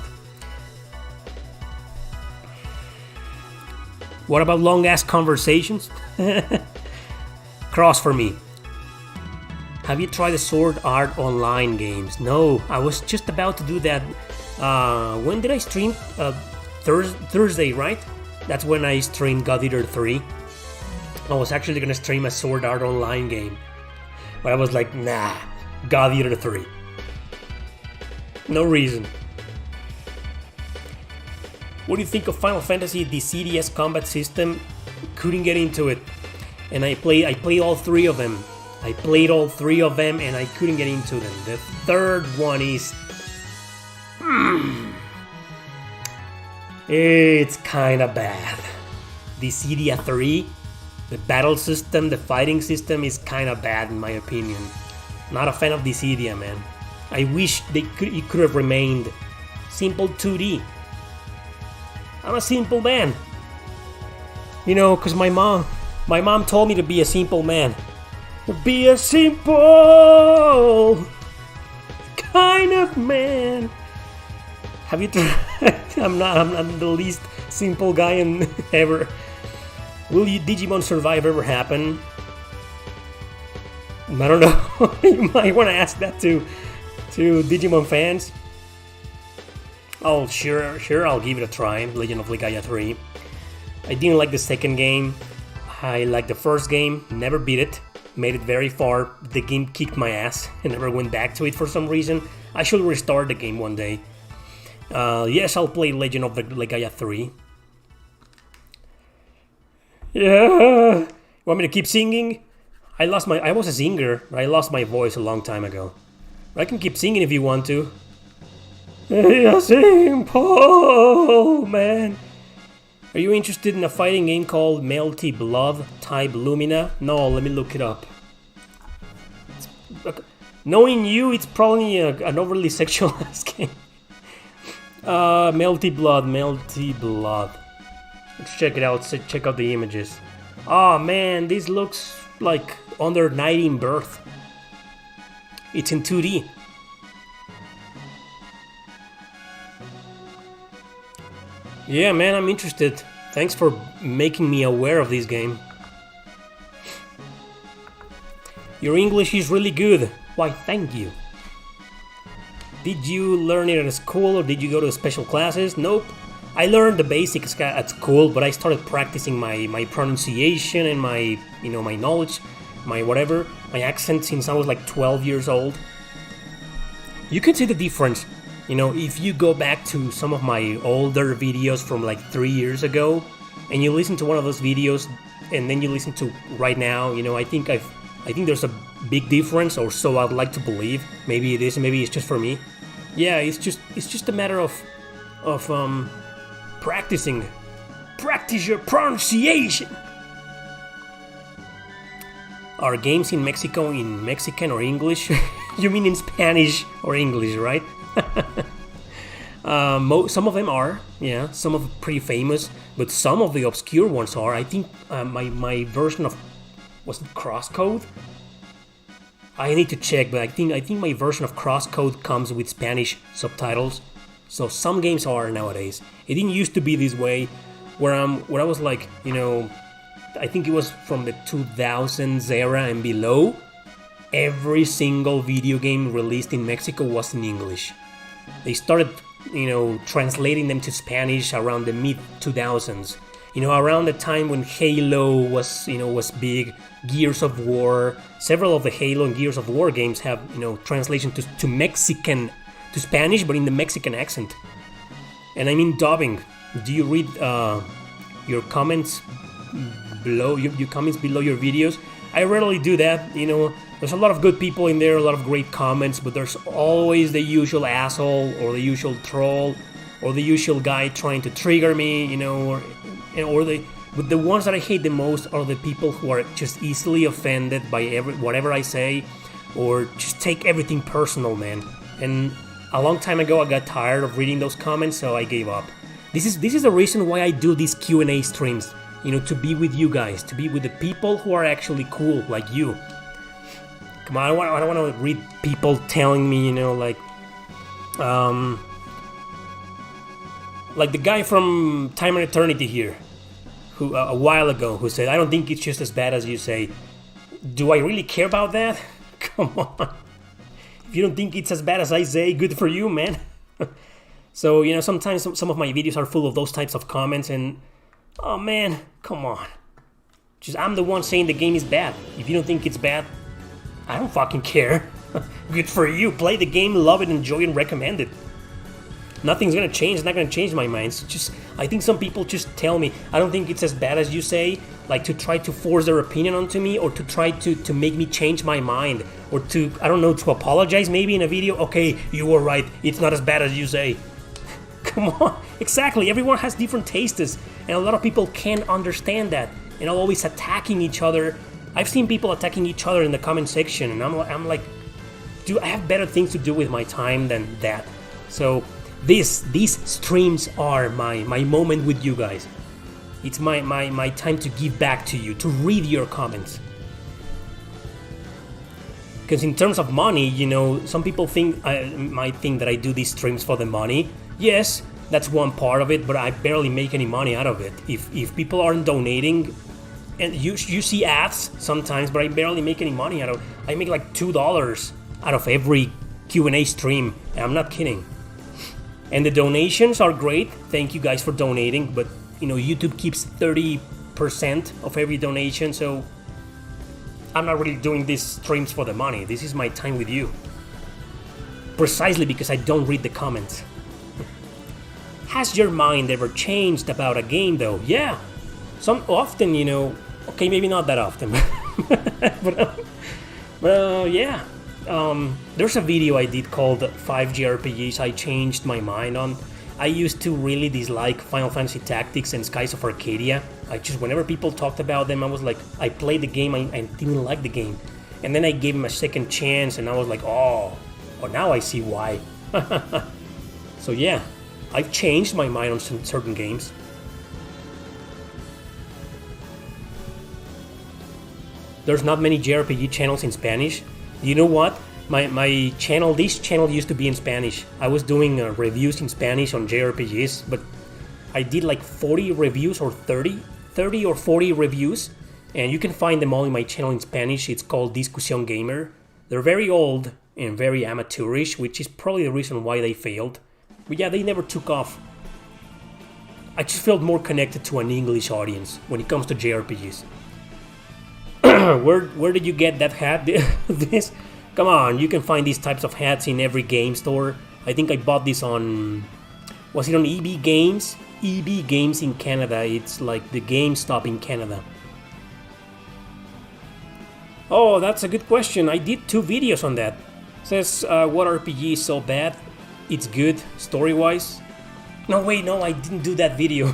Speaker 1: What about long-ass conversations? Cross for me. Have you tried the Sword Art Online games? No, I was just about to do that. When did I stream? Thursday, right? That's when I streamed God Eater 3. I was actually gonna stream a Sword Art Online game. But I was like, nah, God Eater 3. No reason. What do you think of Final Fantasy, the CDS combat system? Couldn't get into it. And I played all three of them. I played all three of them and I couldn't get into them. The third one is... It's kinda bad. The CDS 3, the battle system, the fighting system is kinda bad in my opinion. Not a fan of the Dissidia, man. I wish it could have remained simple 2D. I'm a simple man. Cause my mom told me to be a simple man. Be a simple kind of man. Have you tried? I'm not the least simple guy ever. Will Digimon Survive ever happen? I don't know. You might want to ask that to Digimon fans. Oh, sure, I'll give it a try. Legend of Legaia 3. I didn't like the second game. I liked the first game. Never beat it. Made it very far. The game kicked my ass. I never went back to it for some reason. I should restart the game one day. Yes, I'll play Legend of Legaia 3. Yeah. Want me to keep singing? I was a singer, but I lost my voice a long time ago. But I can keep singing if you want to. A simple man. Are you interested in a fighting game called Melty Blood Type Lumina? No, let me look it up. Knowing you, it's probably an overly sexualized game. Melty Blood. Let's check it out. Check out the images. Oh man, this looks like under Night in Birth. It's in 2D. Yeah, man, I'm interested. Thanks for making me aware of this game. Your English is really good. Why, thank you. Did you learn it at school or did you go to special classes? Nope. I learned the basics at school, but I started practicing my pronunciation and my knowledge, my accent since I was like 12 years old. You can see the difference. If you go back to some of my older videos from like 3 years ago, and you listen to one of those videos, and then you listen to right now, I think there's a big difference, or so I'd like to believe. Maybe it is, maybe it's just for me. Yeah, it's just a matter of practicing. Practice your pronunciation. Are games in Mexico in Mexican or English? You mean in Spanish or English, right? Some of them are, yeah, some of them pretty famous, but some of the obscure ones are. I think my version of, was it Crosscode? I need to check, but I think my version of Crosscode comes with Spanish subtitles. So some games are nowadays. It didn't used to be this way, where I was like, I think it was from the 2000s era and below. every single video game released in Mexico was in English. They started, translating them to Spanish around the mid 2000s. Around the time when Halo was big, Gears of War, several of the Halo and Gears of War games have, translation to Mexican, to Spanish, but in the Mexican accent. And I mean dubbing. Do you read your comments below your comments below your videos? I rarely do that. There's a lot of good people in there, a lot of great comments, but there's always the usual asshole or the usual troll or the usual guy trying to trigger me, but the ones that I hate the most are the people who are just easily offended by whatever I say, or just take everything personal, man. And a long time ago, I got tired of reading those comments, so I gave up. This is the reason why I do these Q&A streams, to be with you guys, to be with the people who are actually cool, like you. Come on, I don't want to read people telling me, like the guy from Time and Eternity here, who a while ago, who said, I don't think it's just as bad as you say. Do I really care about that? Come on. If you don't think it's as bad as I say, good for you, man. So, sometimes some of my videos are full of those types of comments, and oh man, come on. I'm the one saying the game is bad. If you don't think it's bad, I don't fucking care. Good for you. Play the game, love it, enjoy it, and recommend it. Nothing's gonna change. It's not gonna change my mind. I think some people just tell me, I don't think it's as bad as you say, like to try to force their opinion onto me, or to try to make me change my mind, or to, I don't know, to apologize maybe in a video. Okay, you were right. It's not as bad as you say. Come on. Exactly. Everyone has different tastes, and a lot of people can't understand that, and are always attacking each other. I've seen people attacking each other in the comment section, and I'm like, dude, I have better things to do with my time than that. So these streams are my moment with you guys. It's my time to give back to you, to read your comments. Because in terms of money, some people might think that I do these streams for the money. Yes, that's one part of it, but I barely make any money out of it. If people aren't donating, and you see ads sometimes, but I barely make any money out of it. I make like $2 out of every Q&A stream, and I'm not kidding. And the donations are great. Thank you guys for donating, but YouTube keeps 30% of every donation, so I'm not really doing these streams for the money. This is my time with you. Precisely because I don't read the comments. Has your mind ever changed about a game though? Yeah. Some often, okay, maybe not that often. but yeah. There's a video I did called 5 Jrpgs I changed my mind on. I used to really dislike Final Fantasy Tactics and Skies of Arcadia. Whenever people talked about them, I was like, I played the game, I didn't like the game. And then I gave him a second chance, and I was like, oh, now I see why. So yeah, I've changed my mind on certain games. There's not many JRPG channels in Spanish. You know what? My channel, this channel used to be in Spanish. I was doing reviews in Spanish on JRPGs, but I did like 40 reviews or 30 or 40 reviews, and you can find them all in my channel in Spanish. It's called Discusión Gamer. They're very old and very amateurish, which is probably the reason why they failed. But yeah, they never took off. I just felt more connected to an English audience when it comes to JRPGs. Where did you get that hat? This? Come on, you can find these types of hats in every game store. I think I bought this on... Was it on EB Games? EB Games in Canada. It's like the GameStop in Canada. Oh, that's a good question. I did 2 videos on that. It says, what RPG is so bad? It's good, story-wise. No, wait, no, I didn't do that video.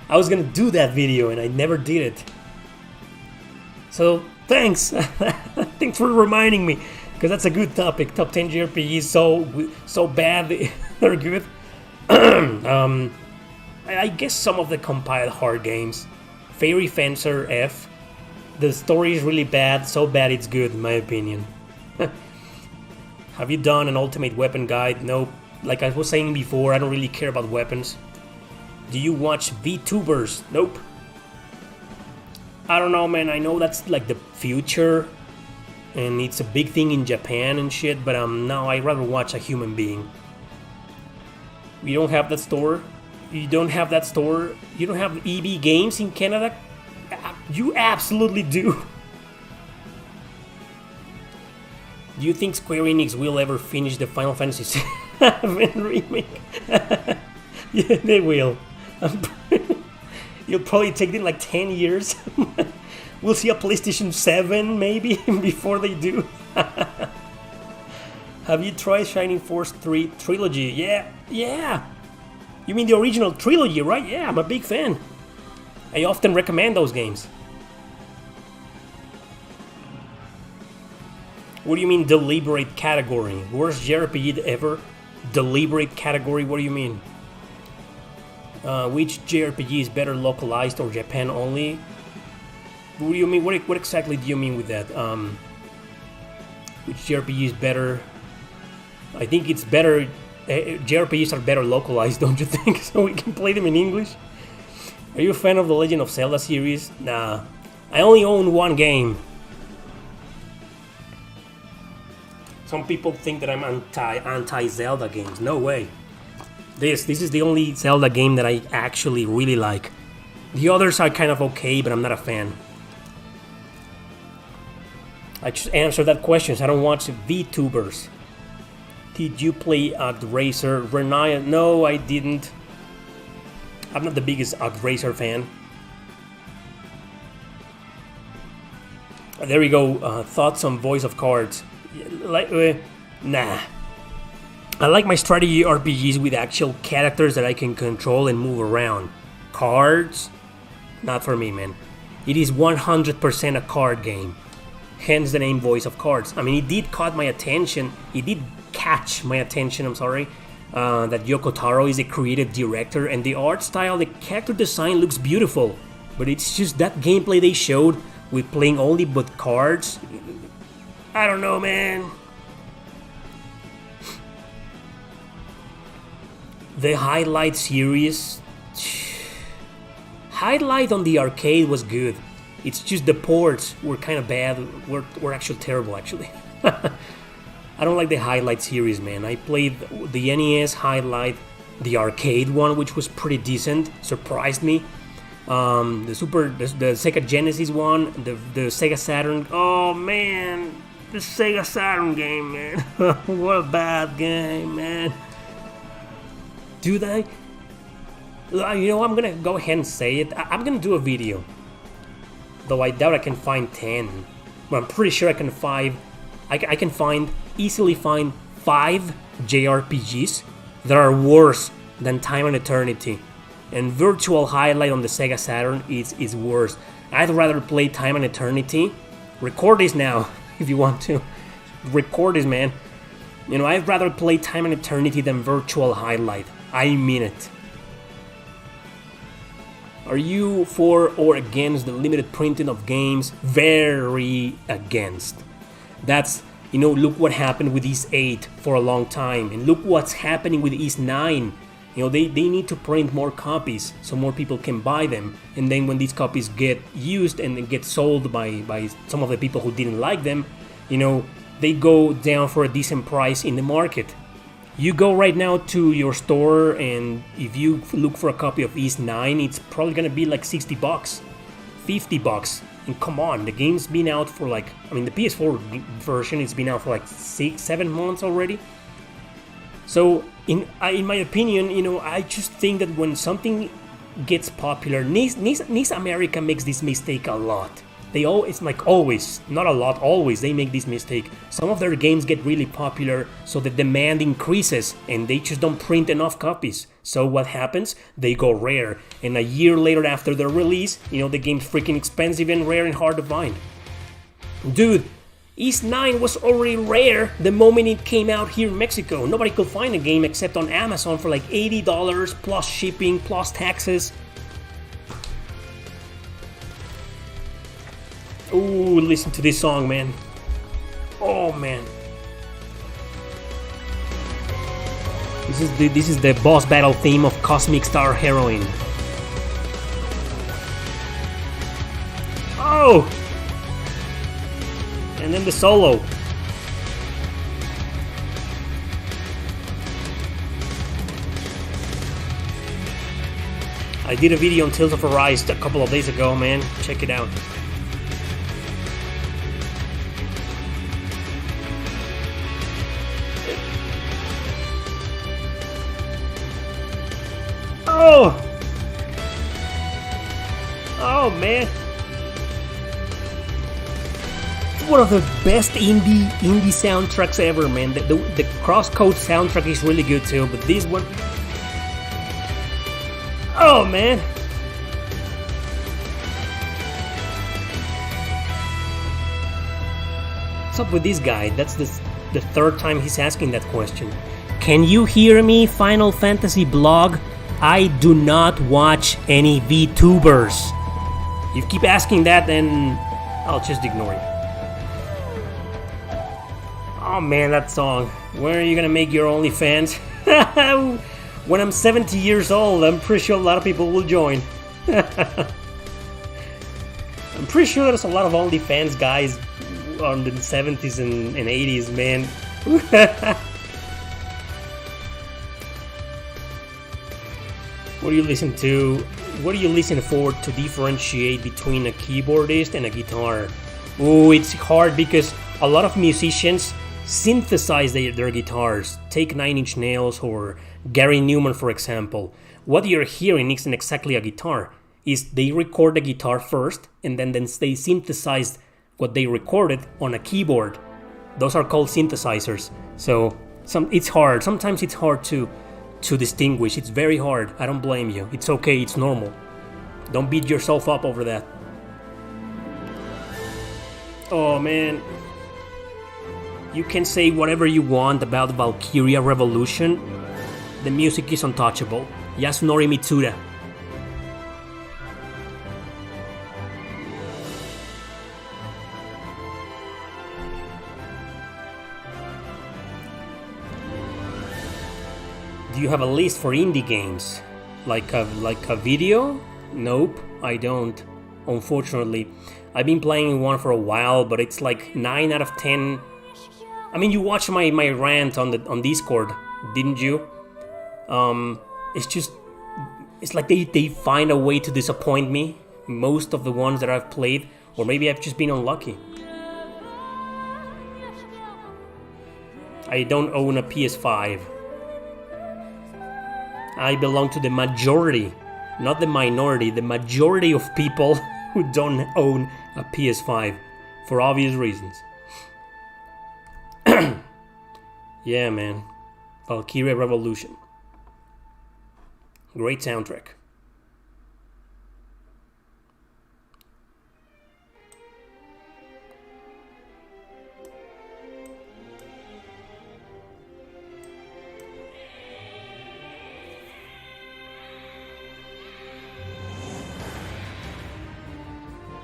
Speaker 1: I was gonna do that video and I never did it. So, thanks. Thanks for reminding me, because that's a good topic. Top 10 JRPGs so bad they're good. I guess some of the compiled hard games. Fairy Fencer F. The story is really bad, so bad it's good in my opinion. Have you done an Ultimate Weapon guide? Nope. Like I was saying before, I don't really care about weapons. Do you watch VTubers? Nope. I don't know, man. I know that's like the future. and it's a big thing in Japan and shit, but now I'd rather watch a human being. We don't have that store. You don't have that store. You don't have EB Games in Canada. You absolutely do. Do you think Square Enix will ever finish the Final Fantasy VII remake? Yeah, they will. It'll probably take them like 10 years. We'll see a PlayStation 7 maybe before they do. Have you tried Shining Force 3 Trilogy? Yeah. You mean the original trilogy, right? Yeah, I'm a big fan. I often recommend those games. What do you mean deliberate category? Worst JRPG ever? Deliberate category, what do you mean? Which JRPG is better localized or Japan only? What do you mean? What exactly do you mean with that? Which JRPG is better? I think it's better. JRPGs are better localized, don't you think? So we can play them in English. Are you a fan of the Legend of Zelda series? Nah, I only own one game. Some people think that I'm anti Zelda games. No way. This is the only Zelda game that I actually really like. The others are kind of okay, but I'm not a fan. I just answered that question. I don't watch VTubers. Did you play ActRaiser? Renaya? No, I didn't. I'm not the biggest ActRaiser fan. There we go. Thoughts on Voice of Cards. Nah. I like my strategy RPGs with actual characters that I can control and move around. Cards? Not for me, man. It is 100% a card game. Hence the name Voice of Cards. I mean, it did catch my attention. I'm sorry. That Yoko Taro is a creative director, and the art style, the character design looks beautiful. But it's just that gameplay they showed with playing only but cards. I don't know, man. The Highlight series. Highlight on the arcade was good. It's just the ports were kind of bad. Were actually terrible, actually. I don't like the Highlight series, man. I played the NES Highlight, the arcade one, which was pretty decent. Surprised me. The Sega Genesis one, the Sega Saturn. Oh man, the Sega Saturn game, man. What a bad game, man. Dude, I'm gonna go ahead and say it. I'm gonna do a video. Though I doubt I can find 10. But I'm pretty sure I can easily find 5 JRPGs that are worse than Time and Eternity. And Virtual Highlight on the Sega Saturn is worse. I'd rather play Time and Eternity. Record this now, if you want to. Record this, man. I'd rather play Time and Eternity than Virtual Highlight. I mean it. Are you for or against the limited printing of games? Very against. That's, look what happened with Ys 8 for a long time. And look what's happening with Ys 9. They need to print more copies so more people can buy them. And then when these copies get used and get sold by some of the people who didn't like them, they go down for a decent price in the market. You go right now to your store, and if you look for a copy of Ys 9, it's probably gonna be like $60, $50. And come on, the game's been out for the PS4 version, it's been out for like 6-7 months already. So, in my opinion, I just think that when something gets popular, NIS America makes this mistake a lot. It's like always, not a lot, always, they make this mistake. Some of their games get really popular, so the demand increases, and they just don't print enough copies. So what happens? They go rare, and a year later after their release, the game's freaking expensive and rare and hard to find. Dude, Ys 9 was already rare the moment it came out here in Mexico. Nobody could find a game except on Amazon for like $80 plus shipping plus taxes. Ooh, listen to this song, man. Oh, man. This is the boss battle theme of Cosmic Star Heroine. Oh! And And then the solo. I did a video on Tales of Arise a couple of days ago, man. Check it out. Oh! Oh, man. It's one of the best indie soundtracks ever, man. The Crosscode soundtrack is really good too, but this one... Oh, man. What's up with this guy? That's the third time he's asking that question. Can you hear me, Final Fantasy blog? I do not watch any VTubers. You keep asking that, then I'll just ignore you. Oh man, that song. When are you gonna make your OnlyFans? When I'm 70 years old, I'm pretty sure a lot of people will join. I'm pretty sure there's a lot of OnlyFans guys on the 70s and 80s, man. What do you listen to? What do you listen for to differentiate between a keyboardist and a guitar? Oh, it's hard because a lot of musicians synthesize their guitars. Take Nine Inch Nails or Gary Newman, for example. What you're hearing isn't exactly a guitar. Is they record the guitar first and then they synthesize what they recorded on a keyboard. Those are called synthesizers. So it's hard. Sometimes it's hard to distinguish. It's very hard. I don't blame you. It's okay. It's normal. Don't beat yourself up over that. Oh man. You can say whatever you want about Valkyria Revolution. The music is untouchable. Yasunori Mitsuda. Do you have a list for indie games? Like a video? Nope, I don't. Unfortunately. I've been playing one for a while, but it's like 9 out of 10. I mean, you watched my rant on Discord, didn't you? It's like they find a way to disappoint me. Most of the ones that I've played, or maybe I've just been unlucky. I don't own a PS5. I belong to the majority, not the minority, the majority of people who don't own a PS5 for obvious reasons. Yeah, man. Valkyria Revolution. Great soundtrack.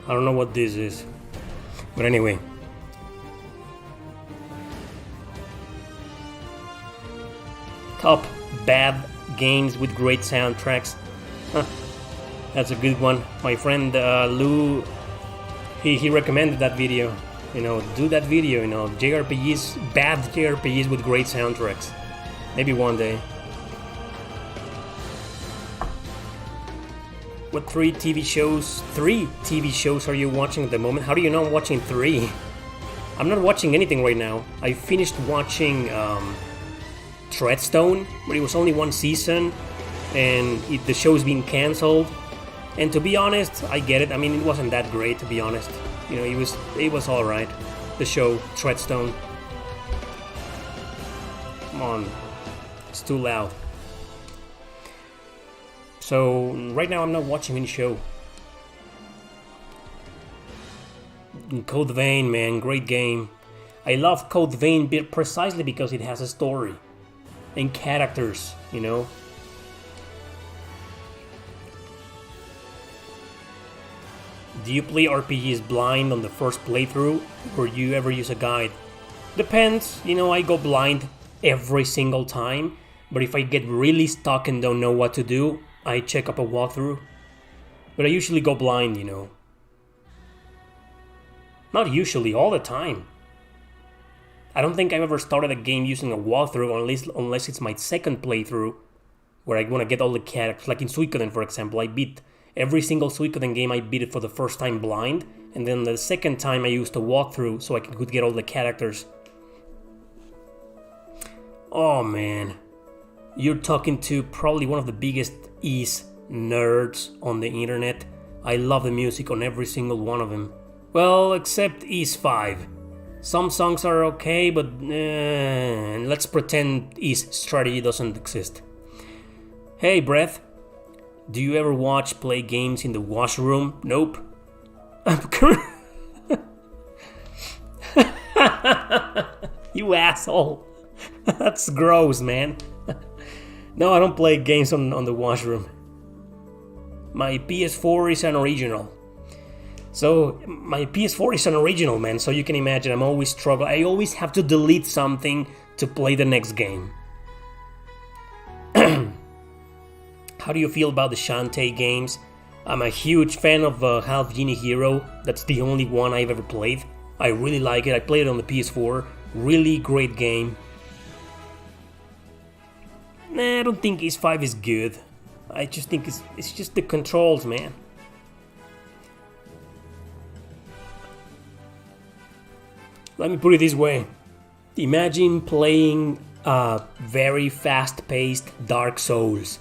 Speaker 1: I don't know what this is. But anyway. Top bad games with great soundtracks. Huh. That's a good one. My friend Lou, he recommended that video. You know, do that video, you know, JRPGs, bad JRPGs with great soundtracks. Maybe one day. What 3 TV shows are you watching at the moment? How do you know I'm watching 3? I'm not watching anything right now. I finished watching Treadstone, but it was only 1 season, and the show's being cancelled. And to be honest, I get it. I mean, it wasn't that great, to be honest. You know, it was all right. The show Treadstone. Come on, it's too loud. So right now I'm not watching any show. Code Vein, man, great game. I love Code Vein precisely because it has a story and characters, you know. Do you play RPGs blind on the first playthrough, or do you ever use a guide? Depends, you know, I go blind every single time, but if I get really stuck and don't know what to do, I check up a walkthrough. But I usually go blind, you know. Not usually, all the time. I don't think I've ever started a game using a walkthrough unless it's my second playthrough, where I want to get all the characters. Like in Suikoden, for example, I beat every single Suikoden game. I beat it for the first time blind, and then the second time I used a walkthrough so I could get all the characters. Oh man, you're talking to probably one of the biggest Ys nerds on the internet. I love the music on every single one of them. Well, except Ys 5. Some songs are okay, but let's pretend Ys strategy doesn't exist. Hey, Breath. Do you ever play games in the washroom? Nope. You asshole. That's gross, man. No, I don't play games on the washroom. My PS4 is an original. So, my PS4 is an original, man, so you can imagine I'm always struggling. I always have to delete something to play the next game. How do you feel about the Shantae games? I'm a huge fan of Half Genie Hero. That's the only one I've ever played. I really like it. I played it on the PS4. Really great game. Nah, I don't think Ys 5 is good. I just think it's just the controls, man. Let me put it this way. Imagine playing very fast-paced Dark Souls.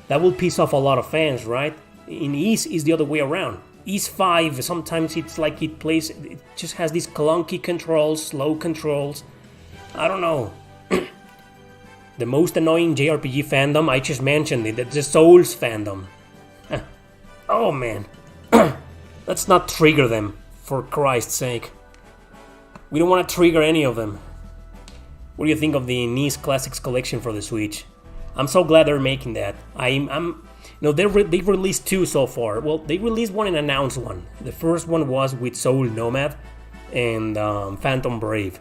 Speaker 1: That will piss off a lot of fans, right? In Ys, it's the other way around. Ys 5, sometimes it's like it just has these clunky controls, slow controls. I don't know. The most annoying JRPG fandom, I just mentioned it, the Souls fandom. Oh man. Let's not trigger them, for Christ's sake. We don't want to trigger any of them. What do you think of the NIS Classics collection for the Switch? I'm so glad they're making that. They've released 2 so far. Well, they released one and announced one. The first one was with Soul Nomad and Phantom Brave.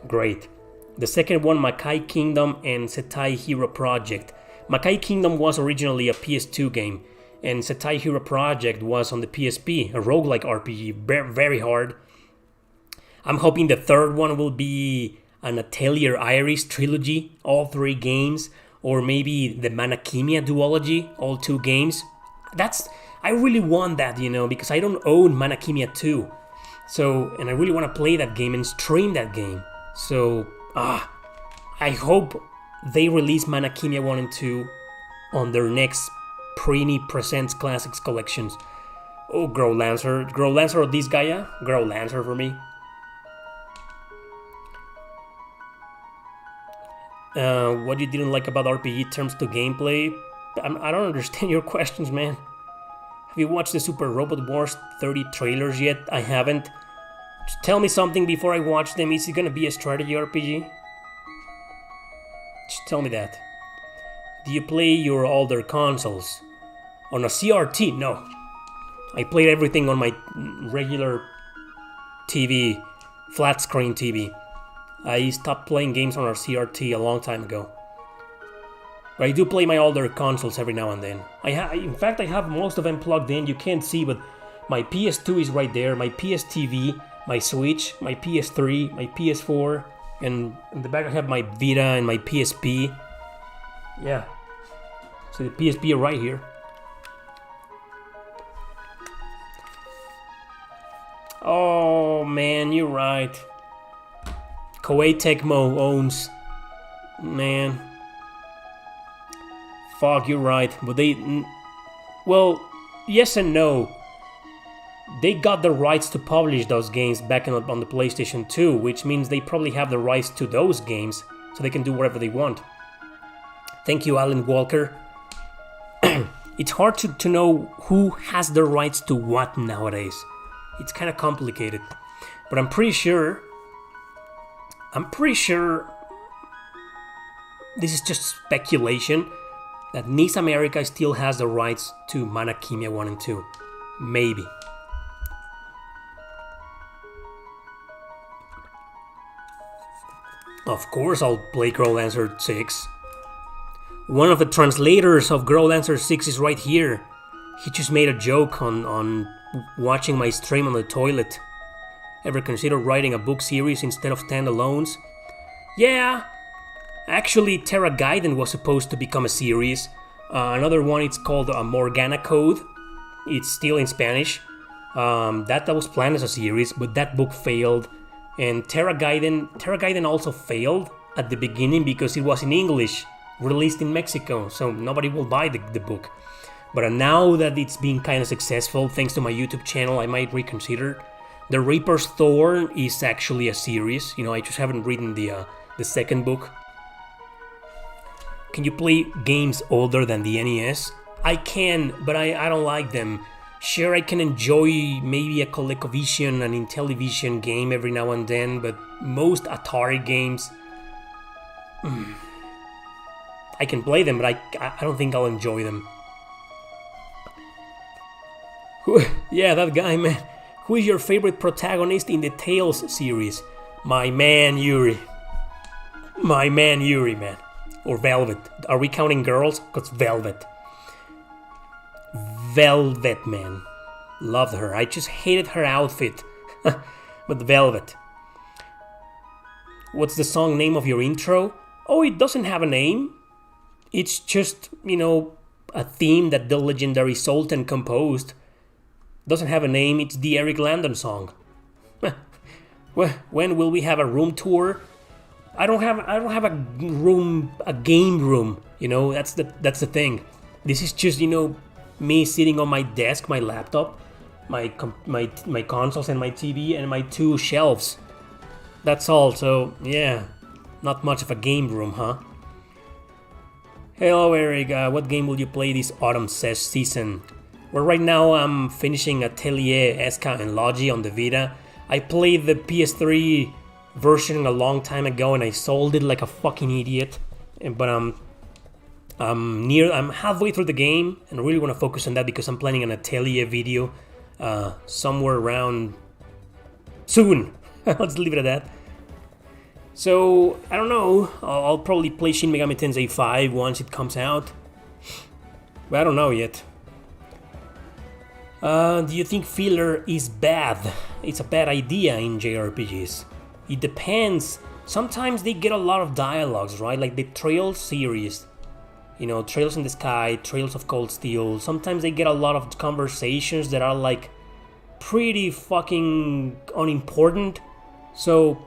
Speaker 1: Great. The second one, Makai Kingdom and Setai Hero Project. Makai Kingdom was originally a PS2 game, and Setai Hero Project was on the PSP, a roguelike RPG, very hard. I'm hoping the third one will be an Atelier Iris trilogy, all 3 games, or maybe the Manakimia duology, all 2 games. I really want that, because I don't own Manakimia 2. So, and I really want to play that game and stream that game. So, I hope they release Manakimia 1 and 2 on their next Preeny Presents Classics collections. Oh, Grow Lancer or this guy, yeah? Grow Lancer for me. What you didn't like about RPG terms to gameplay? I don't understand your questions, man. Have you watched the Super Robot Wars 30 trailers yet? I haven't. Just tell me something before I watch them. Is it gonna be a strategy RPG? Just tell me that. Do you play your older consoles? On a CRT? No. I played everything on my regular TV, flat screen TV. I stopped playing games on our CRT a long time ago. But I do play my older consoles every now and then. In fact, I have most of them plugged in. You can't see, but my PS2 is right there, my PS TV, my Switch, my PS3, my PS4, and in the back I have my Vita and my PSP. Yeah. So the PSP are right here. Oh man, you're right. Koei Tecmo owns... Man. Fuck, you're right. But well, yes and no. They got the rights to publish those games back on the PlayStation 2, which means they probably have the rights to those games, so they can do whatever they want. Thank you, Alan Walker. It's hard to know who has the rights to what nowadays. It's kind of complicated. But I'm pretty sure this is just speculation, that NIS America still has the rights to Manakimia 1 and 2. Maybe. Of course I'll play Grow Lancer 6. One of the translators of Grow Lancer 6 is right here. He just made a joke on watching my stream on the toilet. Ever consider writing a book series instead of standalones? Yeah, actually, Terra Gaiden was supposed to become a series. Another one, it's called Morgana Code. It's still in Spanish. That was planned as a series, but that book failed. And Terra Gaiden also failed at the beginning because it was in English, released in Mexico, so nobody will buy the book. But now that it's been kind of successful, thanks to my YouTube channel, I might reconsider. The Reaper's Thorn is actually a series. I just haven't written the second book. Can you play games older than the NES? I can, but I don't like them. Sure, I can enjoy maybe a ColecoVision, an Intellivision game every now and then, but most Atari games, I can play them, but I don't think I'll enjoy them. Yeah, that guy, man. Who is your favorite protagonist in the Tales series? My man Yuri. My man Yuri, man. Or Velvet. Are we counting girls? Because Velvet. Velvet, man. Loved her. I just hated her outfit. But Velvet. What's the song name of your intro? Oh, it doesn't have a name. It's just, a theme that the legendary Sultan composed. Doesn't have a name. It's the Eric Landon song. When will we have a room tour? I don't have a game room. That's the thing. This is just me sitting on my desk, my laptop, my consoles and my TV and my 2 shelves. That's all. So yeah, not much of a game room, huh? Hello, Eric. What game will you play this autumn season? Well, right now I'm finishing Atelier Esca and Logi on the Vita. I played the PS3 version a long time ago and I sold it like a fucking idiot. But I'm halfway through the game and I really want to focus on that because I'm planning an Atelier video somewhere around soon. Let's leave it at that. So, I don't know. I'll probably play Shin Megami Tensei 5 once it comes out. But I don't know yet. Do you think filler is bad? It's a bad idea in JRPGs. It depends. Sometimes they get a lot of dialogues, right? Like the Trails series. Trails in the Sky, Trails of Cold Steel. Sometimes they get a lot of conversations that are like pretty fucking unimportant. So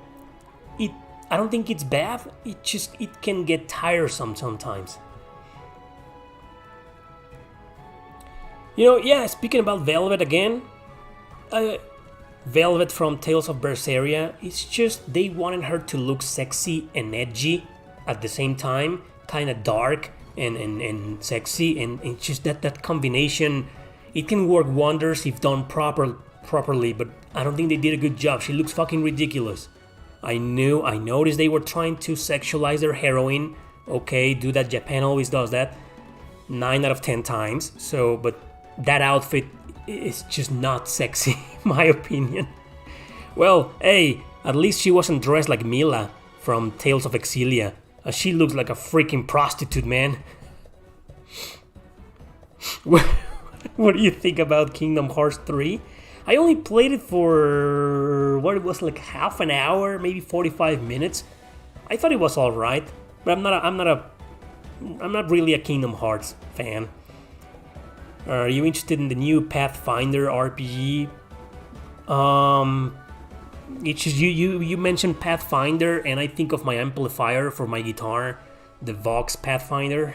Speaker 1: I don't think it's bad. It can get tiresome sometimes. Speaking about Velvet again, Velvet from Tales of Berseria, it's just they wanted her to look sexy and edgy at the same time, kind of dark and sexy, and it's just that combination, it can work wonders if done properly, but I don't think they did a good job. She looks fucking ridiculous. I noticed they were trying to sexualize their heroine. Okay, do that, Japan always does that 9 out of 10 times. So, but that outfit is just not sexy, in my opinion. Well, hey, at least she wasn't dressed like Mila from Tales of Exilia. She looks like a freaking prostitute, man. What do you think about Kingdom Hearts 3? I only played it for what it was like half an hour, maybe 45 minutes. I thought it was all right, but I'm not really a Kingdom Hearts fan. Are you interested in the new Pathfinder RPG? It's just you mentioned Pathfinder, and I think of my amplifier for my guitar, the Vox Pathfinder.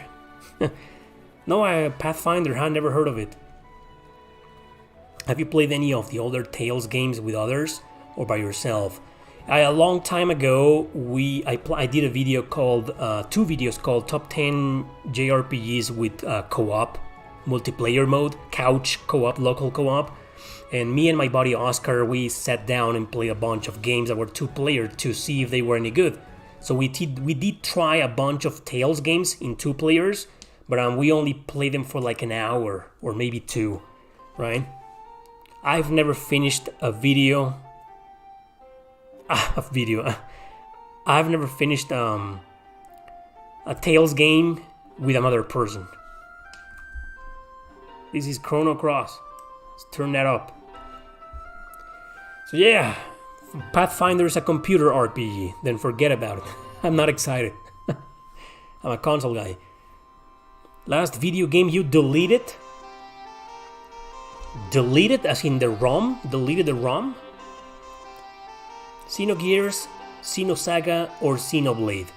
Speaker 1: No, Pathfinder. I never heard of it. Have you played any of the older Tales games with others or by yourself? A long time ago, I did a video called 2 videos called Top 10 JRPGs with co-op multiplayer mode, couch co-op, local co-op. And me and my buddy Oscar, we sat down and played a bunch of games that were 2-player to see if they were any good. So we did try a bunch of Tales games in 2 players, but we only played them for like an hour or maybe 2, right? I've never finished a video. I've never finished a Tales game with another person. This is Chrono Cross. Let's turn that up. So yeah, Pathfinder is a computer RPG. Then forget about I'm not excited. I'm a console guy. Last video game you deleted? Deleted as in the ROM? Deleted the ROM? Xenogears, Xenosaga, or Xenoblade?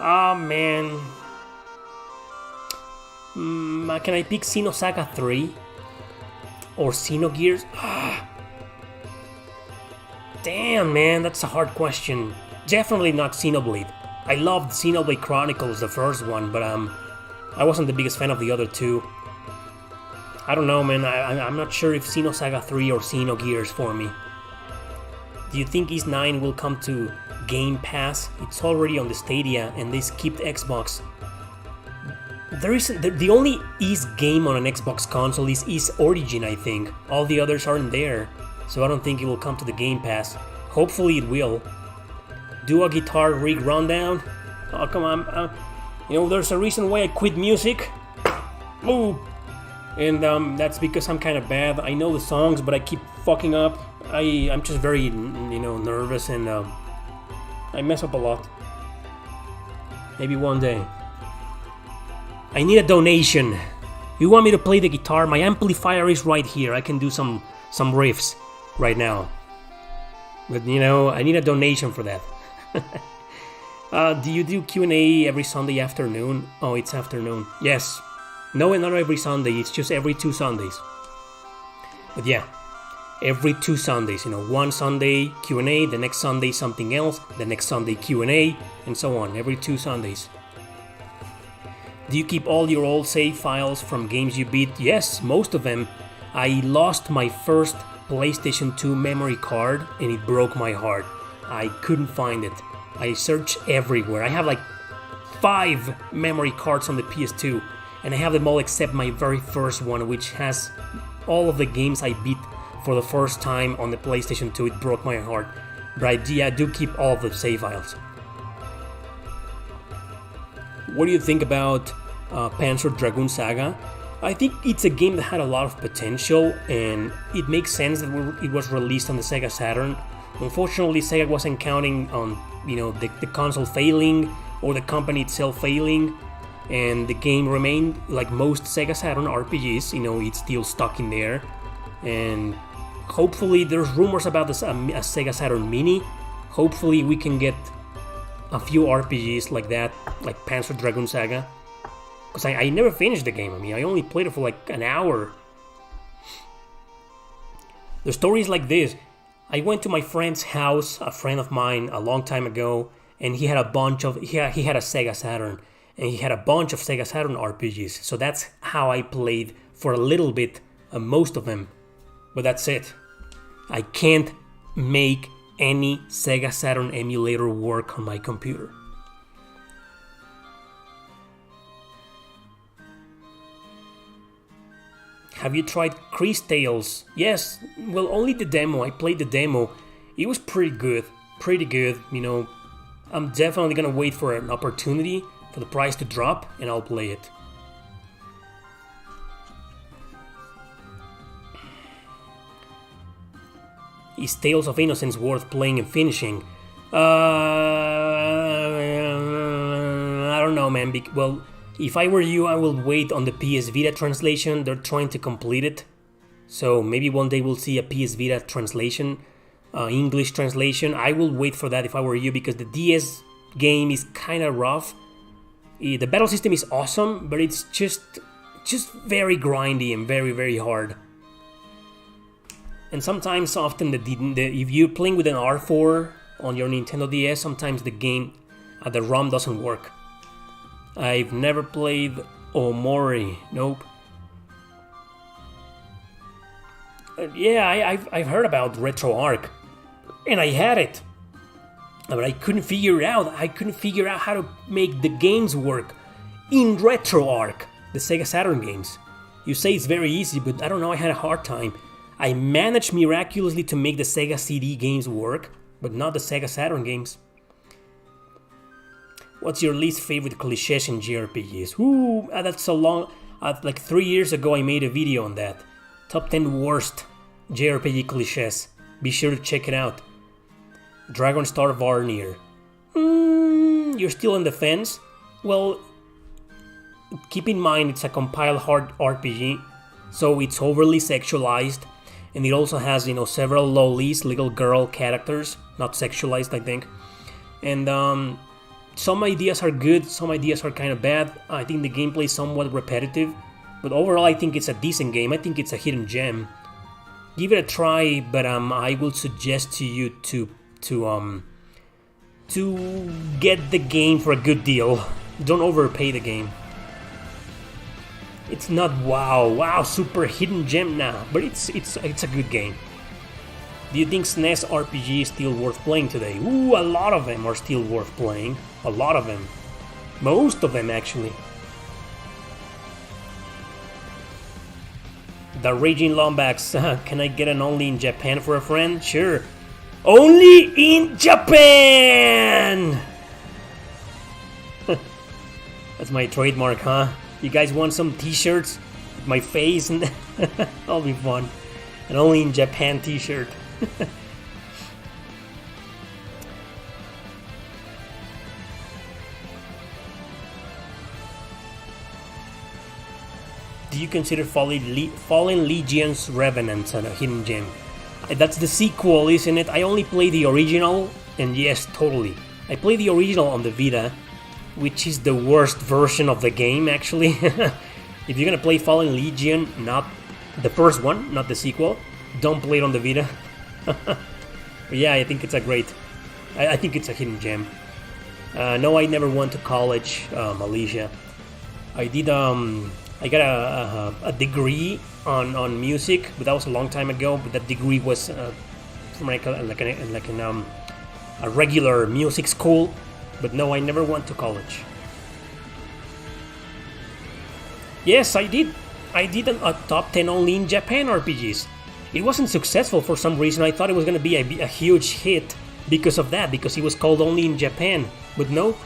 Speaker 1: Oh man. Can I pick Xenosaga 3? Or Xenogears? Damn man, that's a hard question. Definitely not Xenoblade. I loved Xenoblade Chronicles, the first one, but I wasn't the biggest fan of the other two. I don't know, man. I'm not sure if Xenosaga 3 or Xenogears for me. Do you think Ys 9 will come to Game Pass? It's already on the Stadia, and they skipped Xbox. There is the only Ys game on an Xbox console is Ys Origin, I think. All the others aren't there, so I don't think it will come to the Game Pass. Hopefully it will. Do a guitar rig rundown? Oh, come on. You know, there's a reason why I quit music. Ooh. And that's because I'm kind of bad. I know the songs, but I keep fucking up. I'm just very, nervous, and I mess up a lot. Maybe one day. I need a donation. You want me to play the guitar? My amplifier is right here. I can do some riffs right now. But I need a donation for that. Do you do Q&A every Sunday afternoon? Oh, it's afternoon. Yes. No, not every Sunday. It's just every 2 Sundays. But yeah, every 2 Sundays. One Sunday Q&A, the next Sunday something else, the next Sunday Q&A, and so on. Every 2 Sundays. Do you keep all your old save files from games you beat? Yes, most of them. I lost my first PlayStation 2 memory card, and it broke my heart. I couldn't find it. I searched everywhere. I have like 5 memory cards on the PS2, and I have them all except my very first one, which has all of the games I beat for the first time on the PlayStation 2. It broke my heart. But I do keep all of the save files. What do you think about Panzer Dragoon Saga? I think it's a game that had a lot of potential, and it makes sense that it was released on the Sega Saturn. Unfortunately, Sega wasn't counting on the console failing or the company itself failing, and the game remained like most Sega Saturn RPGs. It's still stuck in there, and hopefully there's rumors about this a Sega Saturn Mini. Hopefully we can get a few RPGs like that, like Panzer Dragoon Saga, because I never finished the game. I only played it for like an hour. The story is like this. I went to my friend's house, a friend of mine, a long time ago, and he had a Sega Saturn, and he had a bunch of Sega Saturn RPGs. So that's how I played for a little bit, most of them. But that's it. I can't make any Sega Saturn emulator work on my computer. Have you tried Crease Tales? Yes, well, only the demo. I played the demo. It was pretty good. I'm definitely gonna wait for an opportunity for the price to drop, and I'll play it. Is Tales of Innocence worth playing and finishing? I don't know, man. Well, if I were you, I will wait on the PS Vita translation. They're trying to complete it. So maybe one day we'll see a PS Vita translation, English translation. I will wait for that if I were you, because the DS game is kind of rough. The battle system is awesome, but it's just very grindy and very, very hard. And sometimes, often, if you're playing with an R4 on your Nintendo DS, sometimes the game, the ROM doesn't work. I've never played Omori. Nope. Yeah, I've heard about RetroArch, and I had it, but I couldn't figure it out. I couldn't figure out how to make the games work in RetroArch, the Sega Saturn games. You say it's very easy, but I don't know. I had a hard time. I managed miraculously to make the Sega CD games work, but not the Sega Saturn games. What's your least favorite cliches in Jrpgs? Ooh, that's so long. Like 3 years ago I made a video on that. Top 10 worst Jrpg Cliches. Be sure to check it out. Dragon Star Varnir. You're still on the fence? Well, keep in mind it's a compiled hard RPG, so it's overly sexualized, and it also has, several lolis, little girl characters, not sexualized, I think. And some ideas are good, some ideas are kind of bad. I think the gameplay is somewhat repetitive, but overall I think it's a decent game. I think it's a hidden gem. Give it a try, but I will suggest to you to get the game for a good deal. Don't overpay the game. It's not wow, super hidden gem now, but it's a good game. Do you think SNES RPG is still worth playing today? Ooh, a lot of them are still worth playing. A lot of them. Most of them, actually. The Raging Lombax. Can I get an only in Japan for a friend? Sure. Only in Japan! That's my trademark, huh? You guys want some t-shirts with my face? And that'll be fun. An only in Japan t-shirt. Do you consider Fallen Legion's Revenant a hidden gem? That's the sequel, isn't it? I only play the original, and yes, totally. I play the original on the Vita, which is the worst version of the game, actually. If you're gonna play Fallen Legion, not the first one, not the sequel, don't play it on the Vita. But yeah, I think it's a great... I think it's a hidden gem. No, I never went to college, Alicia. I did, I got a degree on music, but that was a long time ago. But that degree was from a regular music school. But no, I never went to college. Yes, I did. I did a top 10 only in Japan RPGs. It wasn't successful for some reason. I thought it was going to be a huge hit because of that, because it was called only in Japan. But no.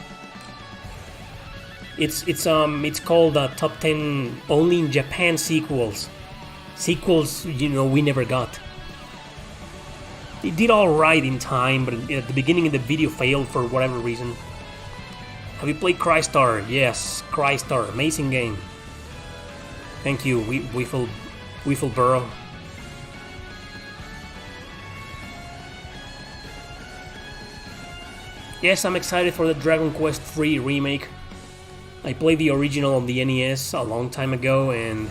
Speaker 1: It's called top 10 only in Japan sequels. Sequels, we never got. It did alright in time, but at the beginning of the video failed for whatever reason. Have you played Crystar? Yes, Crystar, amazing game. Thank you, Wiffleborough. Yes, I'm excited for the Dragon Quest III remake. I played the original on the NES a long time ago, and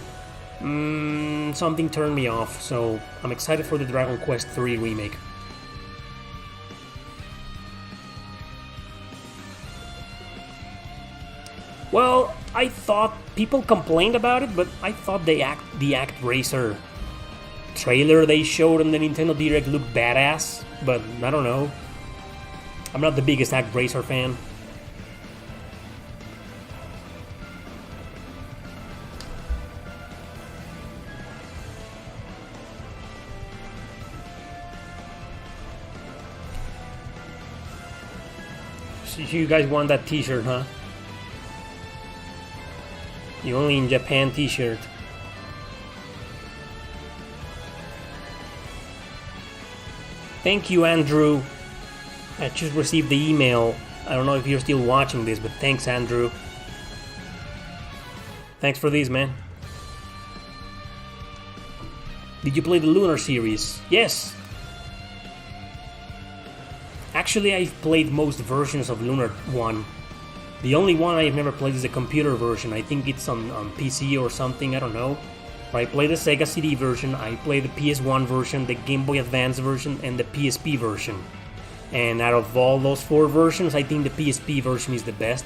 Speaker 1: something turned me off, so I'm excited for the Dragon Quest III remake. Well, I thought people complained about it, but I thought the Act Racer trailer they showed on the Nintendo Direct looked badass, but I don't know. I'm not the biggest Act Racer fan. So you guys want that t-shirt, huh? The only in Japan t-shirt. Thank you, Andrew. I just received the email. I don't know if you're still watching this, but thanks, Andrew. Thanks for these, man. Did you play the Lunar series? Yes. Actually, I've played most versions of Lunar 1. The only one I've never played is the computer version. I think it's on PC or something, I don't know. But I played the Sega CD version, I played the PS1 version, the Game Boy Advance version, and the PSP version. And out of all those 4 versions, I think the PSP version is the best.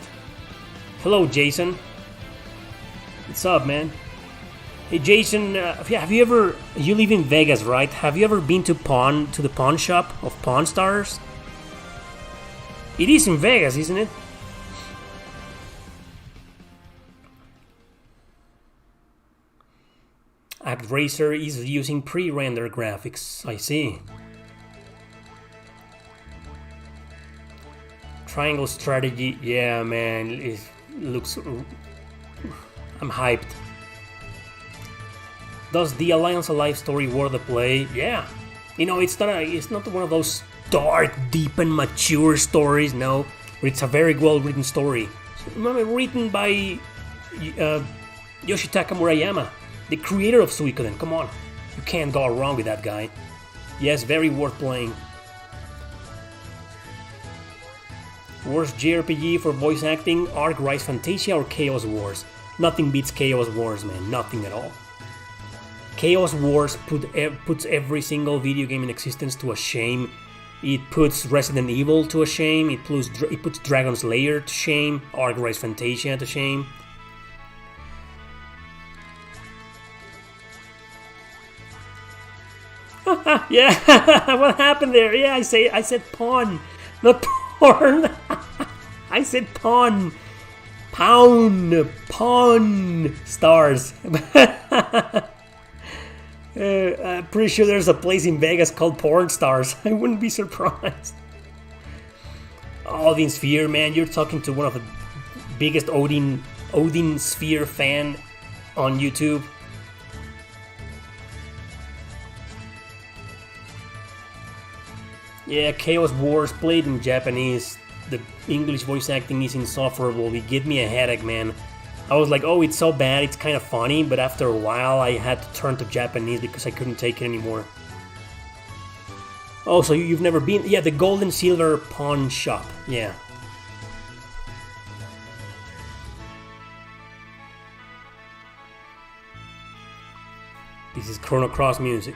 Speaker 1: Hello, Jason. What's up, man? Hey, Jason, have you ever... You live in Vegas, right? Have you ever been to the pawn shop of Pawn Stars? It is in Vegas, isn't it? Act Racer is using pre-rendered graphics, I see. Triangle strategy, yeah, man, it looks... I'm hyped. Does the Alliance Alive story worth the play? Yeah. You know, it's not one of those dark, deep, and mature stories, no. But it's a very well-written story. Written by Yoshitaka Murayama, the creator of Suikoden. Come on. You can't go wrong with that guy. Yes, very worth playing. Worst JRPG for voice acting, Arc Rise Fantasia or Chaos Wars? Nothing beats Chaos Wars, man. Nothing at all. Chaos Wars puts every single video game in existence to a shame. It puts Resident Evil to a shame. It puts Dragon's Lair to shame. Arc Rise Fantasia to shame. Yeah, what happened there? Yeah, I said pawn, not porn. I said pawn. Pawn stars. I'm pretty sure there's a place in Vegas called Porn Stars. I wouldn't be surprised. Odin Sphere, man, you're talking to one of the biggest Odin Sphere fan on YouTube. Yeah, Chaos Wars played in Japanese. The English voice acting is insufferable. It gave me a headache, man. I was like, oh, it's so bad, it's kind of funny, but after a while I had to turn to Japanese because I couldn't take it anymore. Oh, so you've never been... Yeah, the Gold and Silver Pawn Shop, yeah. This is Chrono Cross music.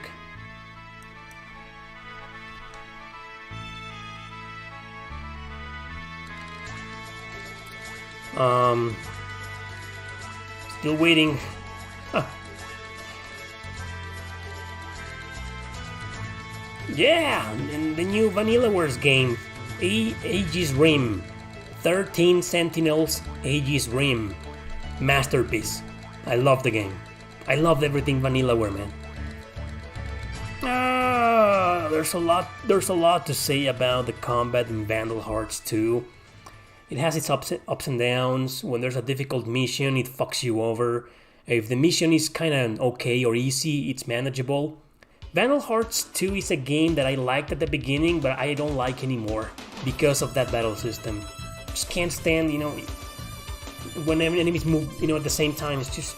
Speaker 1: Still waiting. Huh. Yeah, and the new Vanillaware game, Aegis Rim, 13 Sentinels, Aegis Rim, masterpiece. I love the game. I loved everything Vanillaware, man. There's a lot to say about the combat in Vandal Hearts 2. It has its ups and downs. When there's a difficult mission, it fucks you over. If the mission is kinda okay or easy, it's manageable. Vandal Hearts 2 is a game that I liked at the beginning, but I don't like anymore because of that battle system. Just can't stand, when enemies move, at the same time. It's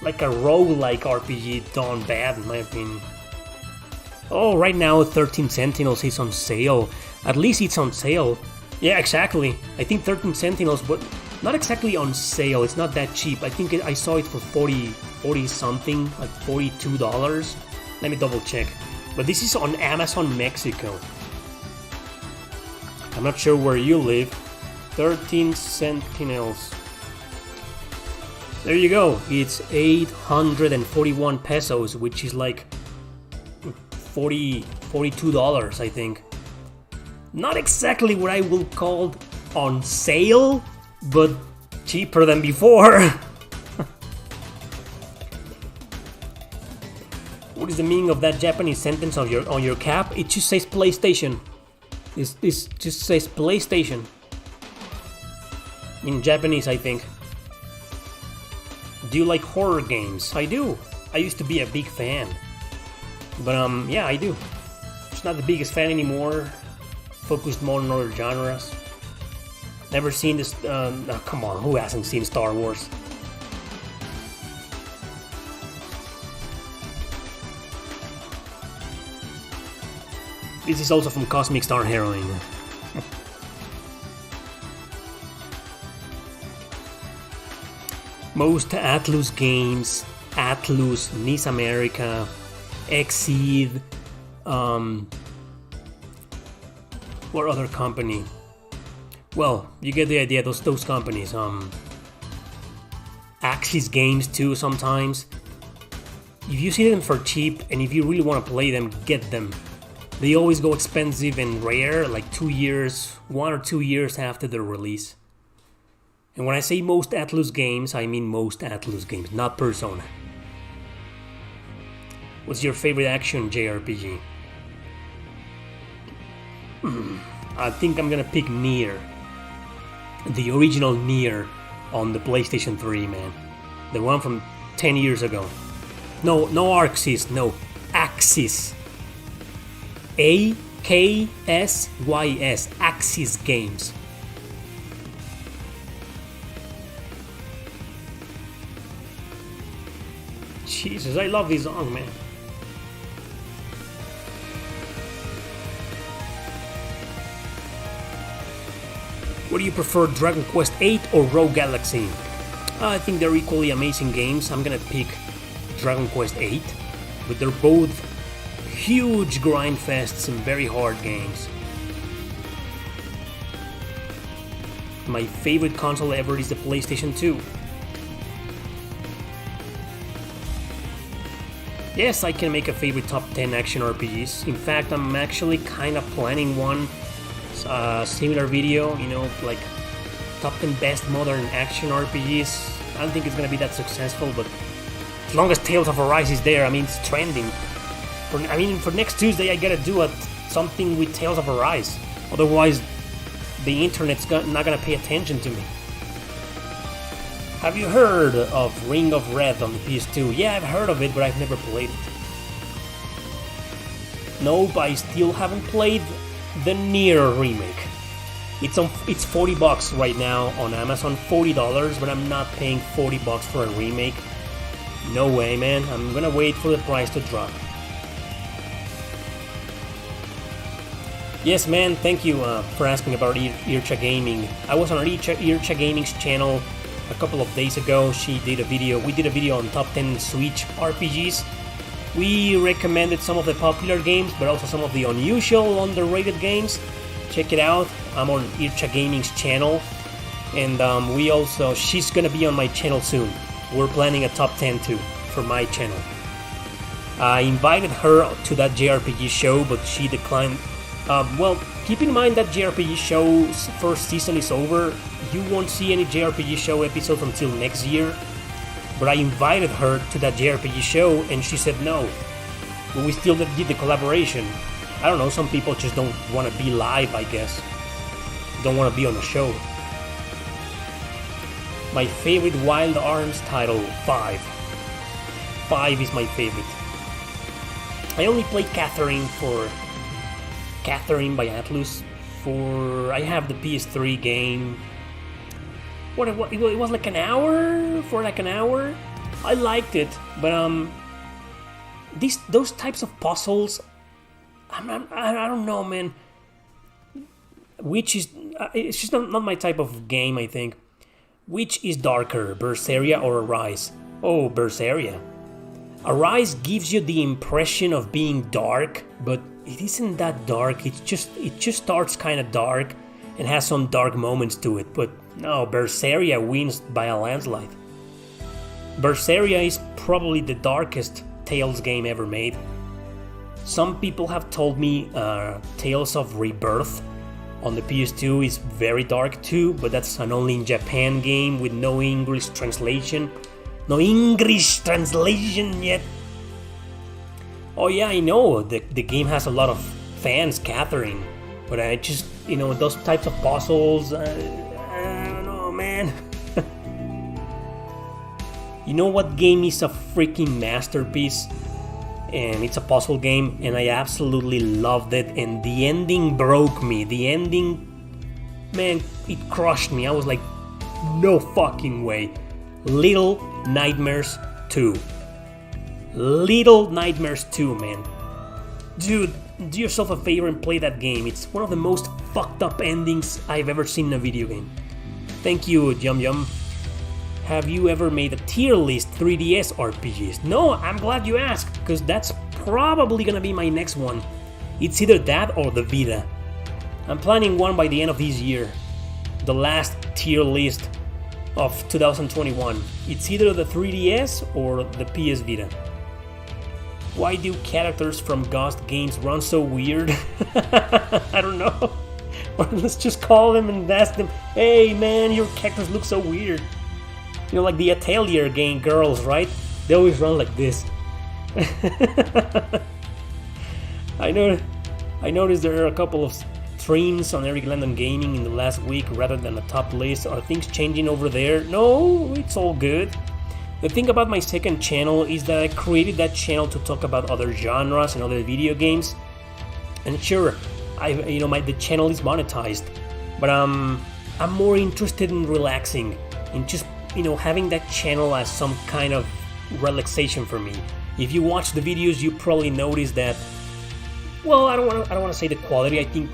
Speaker 1: like a roguelike RPG done bad, in my opinion. Oh, right now 13 Sentinels is on sale. At least it's on sale. Yeah, exactly. I think 13 Sentinels, but not exactly on sale. It's not that cheap. I think I saw it for 40 something, like $42. Let me double check. But this is on Amazon Mexico. I'm not sure where you live. 13 Sentinels. There you go. It's 841 pesos, which is like $42, I think. Not exactly what I will call on sale, but cheaper than before. What is the meaning of that Japanese sentence on your cap? It just says PlayStation. This just says PlayStation. In Japanese, I think. Do you like horror games? I do. I used to be a big fan. But yeah, I do. Just not the biggest fan anymore. Focused more on other genres. Never seen this. Come on, who hasn't seen Star Wars? This is also from Cosmic Star Heroine. Most Atlus games, Atlus, NIS America, Exceed, what other company? Well, you get the idea, those companies. Axis Games too sometimes. If you see them for cheap and if you really want to play them, get them. They always go expensive and rare, like 1 or 2 years after their release. And when I say most Atlus games, I mean most Atlus games, not Persona. What's your favorite action JRPG? I think I'm gonna pick Nier. The original Nier on the PlayStation 3, man. The one from 10 years ago. No Arxis, no. Axis. AKSYS. Axis Games. Jesus, I love this song, man. What do you prefer, Dragon Quest VIII or Rogue Galaxy? I think they're equally amazing games. I'm gonna pick Dragon Quest VIII, but they're both huge grind fests and very hard games. My favorite console ever is the PlayStation 2. Yes, I can make a favorite top 10 action RPGs. In fact, I'm actually kind of planning one similar video, like top 10 best modern action RPGs. I don't think it's gonna be that successful, but as long as Tales of Arise is there, it's trending. For next Tuesday, I gotta do something with Tales of Arise. Otherwise, the internet's not gonna pay attention to me. Have you heard of Ring of Red on the PS2? Yeah, I've heard of it, but I've never played it. Nope, I still haven't played the Nier remake. It's $40 right now on Amazon, $40, but I'm not paying $40 for a remake. No way, man. I'm gonna wait for the price to drop. Yes, man, thank you for asking about Ircha Gaming. I was on Ircha Gaming's channel a couple of days ago. We did a video on top 10 Switch RPGs. We recommended some of the popular games, but also some of the unusual, underrated games. Check it out. I'm on Ircha Gaming's channel, and she's gonna be on my channel soon. We're planning a top 10 too for my channel. I invited her to that JRPG show, but she declined. Keep in mind that JRPG show's first season is over. You won't see any JRPG show episodes until next year. But I invited her to that JRPG show and she said no. But we still did the collaboration. I don't know, some people just don't want to be live, I guess. Don't want to be on a show. My favorite Wild Arms title, 5. 5 is my favorite. I only played Catherine by Atlus. I have the PS3 game. It was like an hour? For like an hour? I liked it, but those types of puzzles, I don't know, man. It's just not my type of game, I think. Which is darker, Berseria or Arise? Oh, Berseria. Arise gives you the impression of being dark, but it isn't that dark. It just starts kind of dark and has some dark moments to it. But no, Berseria wins by a landslide. Berseria is probably the darkest Tales game ever made. Some people have told me Tales of Rebirth on the PS2 is very dark too, but that's an only in Japan game with no English translation. No English translation yet. Oh yeah, I know, the game has a lot of fans, Catherine. But I just, those types of puzzles, I don't know, man. You know what game is a freaking masterpiece? And it's a puzzle game, and I absolutely loved it, and the ending broke me. The ending, man, it crushed me. I was like, no fucking way. Little Nightmares 2. Little Nightmares 2, man. Dude, do yourself a favor and play that game. It's one of the most fucked up endings I've ever seen in a video game. Thank you, Yum Yum. Have you ever made a tier list 3DS RPGs? No, I'm glad you asked, because that's probably gonna be my next one. It's either that or the Vita. I'm planning one by the end of this year. The last tier list of 2021. It's either the 3DS or the PS Vita. Why do characters from Ghost games run so weird? I don't know. Or let's just call them and ask them, hey man, your characters look so weird. Like the Atelier game girls, right? They always run like this. I noticed there are a couple of streams on Eric Landon Gaming in the last week rather than a top list. Are things changing over there? No, it's all good. The thing about my second channel is that I created that channel to talk about other genres and other video games. And sure, the channel is monetized, but I'm more interested in relaxing, in just having that channel as some kind of relaxation for me. If you watch the videos, you probably notice that. Well, I don't want to say the quality. I think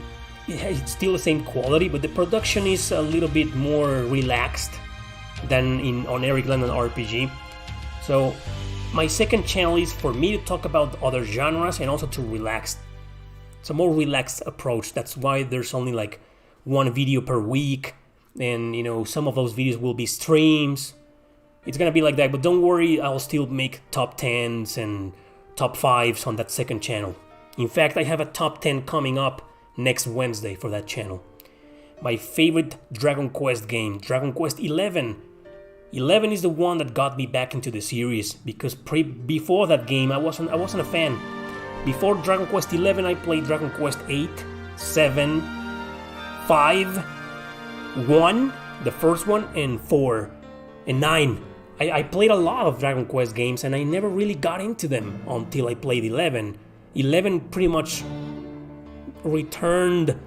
Speaker 1: it's still the same quality, but the production is a little bit more relaxed than on Eric London RPG. So my second channel is for me to talk about other genres and also to relax. It's a more relaxed approach. That's why there's only like one video per week, and some of those videos will be streams. It's gonna be like that, but don't worry, I'll still make top 10s and top 5s on that second channel. In fact, I have a top 10 coming up next Wednesday for that channel. My favorite Dragon Quest game, Dragon Quest 11. 11 is the one that got me back into the series, because before that game I wasn't a fan. Before Dragon Quest 11 I played Dragon Quest 8, 7, 5, 1, the first one, and 4, and 9. I played a lot of Dragon Quest games and I never really got into them until I played 11. 11 pretty much returned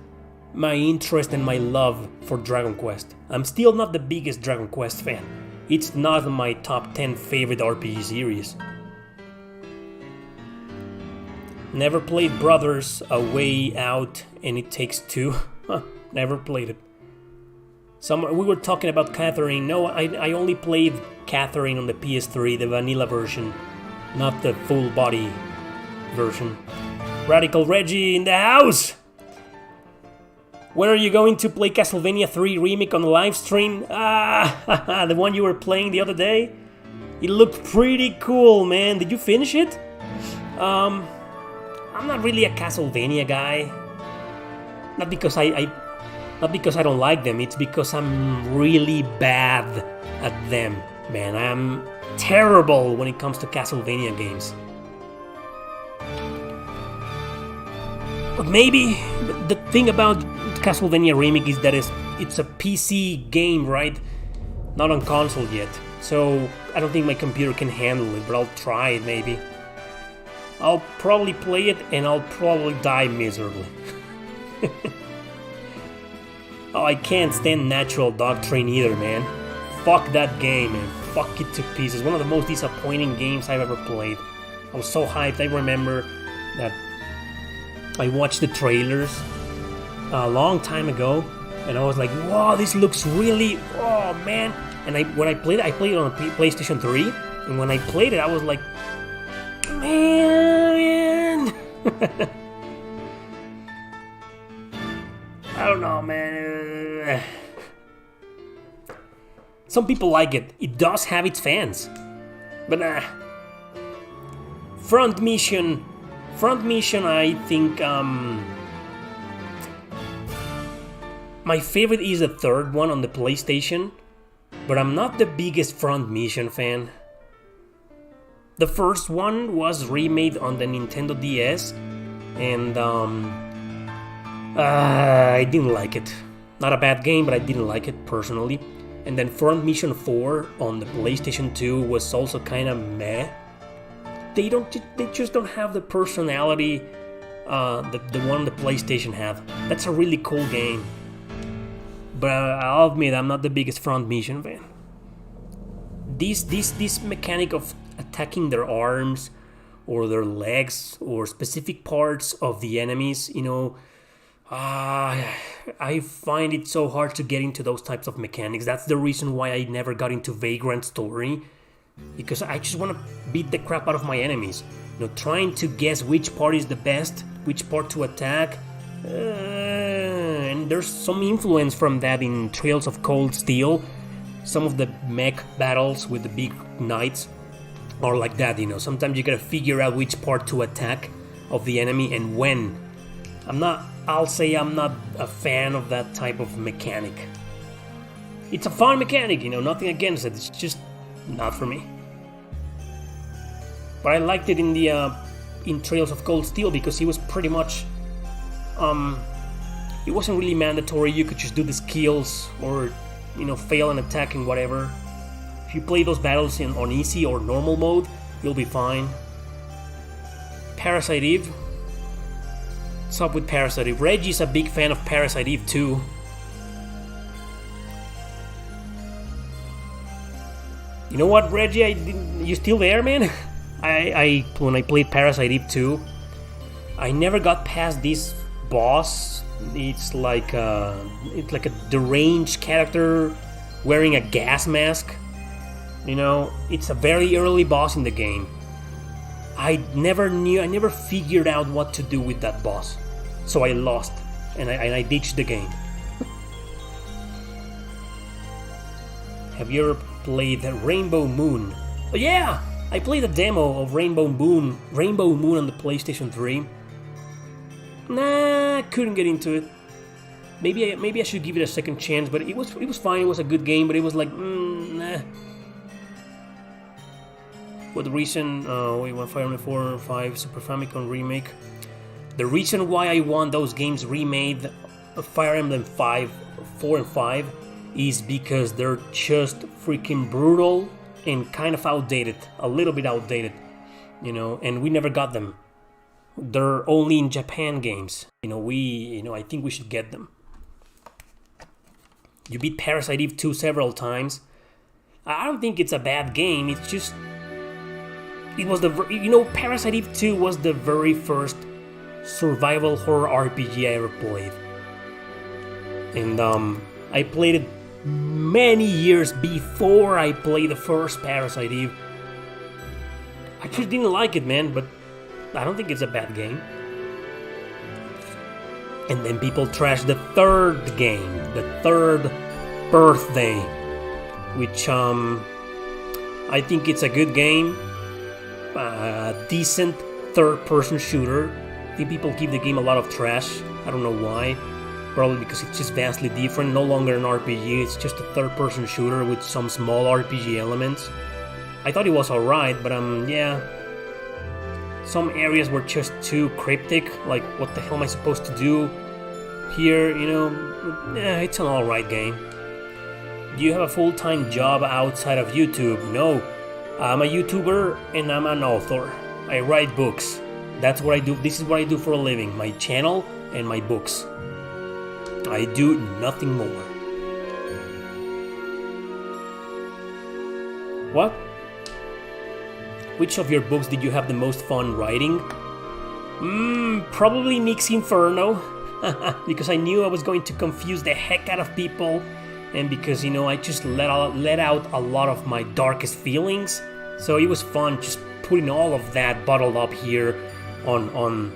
Speaker 1: my interest and my love for Dragon Quest. I'm still not the biggest Dragon Quest fan. It's not in my top 10 favorite RPG series. Never played Brothers, A Way Out, and It Takes Two. Never played it. We were talking about Catherine. No, I only played Catherine on the PS3, the vanilla version, not the full body version. Radical Reggie in the house! When are you going to play Castlevania 3 Remake on the live stream? The one you were playing the other day? It looked pretty cool, man. Did you finish it? I'm not really a Castlevania guy. Not because I don't like them, it's because I'm really bad at them, man. I'm terrible when it comes to Castlevania games. But maybe the thing about Castlevania Remake is that it's a PC game, right? Not on console yet. So I don't think my computer can handle it, but I'll try it maybe. I'll probably play it and I'll probably die miserably. Oh, I can't stand Natural Doctrine either, man. Fuck that game, man. Fuck it to pieces. One of the most disappointing games I've ever played. I was so hyped. I remember that I watched the trailers a long time ago, and I was like, wow, this looks really, oh man. And when I played it on a PlayStation 3, and when I played it, I was like, man. I don't know, man. Some people like it. It does have its fans. But Front Mission, I think my favorite is the third one on the PlayStation, but I'm not the biggest Front Mission fan. The first one was remade on the Nintendo DS, and I didn't like it. Not a bad game, but I didn't like it personally. And then Front Mission 4 on the PlayStation 2 was also kind of meh. They just don't have the personality the one the PlayStation had. That's a really cool game. But I'll admit I'm not the biggest Front Mission fan. This mechanic of attacking their arms or their legs or specific parts of the enemies, I find it so hard to get into those types of mechanics. That's the reason why I never got into Vagrant Story, because I just want to beat the crap out of my enemies. Trying to guess which part is the best, which part to attack. And there's some influence from that in Trails of Cold Steel. Some of the mech battles with the big knights are like that, Sometimes you gotta figure out which part to attack of the enemy and when. I'll say I'm not a fan of that type of mechanic. It's a fun mechanic, nothing against it. It's just not for me. But I liked it in Trails of Cold Steel because it was pretty much it wasn't really mandatory. You could just do the skills or fail an attack and whatever. If you play those battles on easy or normal mode, you'll be fine. Parasite Eve. What's up with Parasite Eve? Reggie's a big fan of Parasite Eve too. You know what, Reggie? You still there, man? When I played Parasite Eve 2, I never got past this boss. It's like a deranged character wearing a gas mask. You know, it's a very early boss in the game. I never figured out what to do with that boss. So I lost, and I ditched the game. Have you ever played Rainbow Moon? Oh yeah! I played a demo of Rainbow Moon on the PlayStation 3. Nah, couldn't get into it. Maybe I should give it a second chance, but it was fine. It was a good game, but it was like, nah. What the reason? Fire Emblem 4 or 5 Super Famicom remake. The reason why I want those games remade, Fire Emblem 4 and 5, is because they're just freaking brutal and kind of outdated, a little bit outdated, you know, and we never got them. They're only in Japan games, I think we should get them. You beat Parasite Eve 2 several times. I don't think it's a bad game, it's just, Parasite Eve 2 was the very first survival horror RPG I ever played. And I played it many years before I played the first Parasite Eve. I just didn't like it, man, but I don't think it's a bad game. And then people trashed the third game, the third birthday, which I think it's a good game, a decent third-person shooter. I think people give the game a lot of trash. I don't know why. Probably because it's just vastly different, no longer an RPG, it's just a third-person shooter with some small RPG elements. I thought it was alright, but yeah. Some areas were just too cryptic, like what the hell am I supposed to do here, Yeah, it's an alright game. Do you have a full-time job outside of YouTube? No. I'm a YouTuber and I'm an author. I write books. That's what I do. This is what I do for a living. My channel and my books. I do nothing more. What? Which of your books did you have the most fun writing? Probably Nick's Inferno. Because I knew I was going to confuse the heck out of people. And because, I just let out a lot of my darkest feelings. So it was fun just putting all of that bottled up here on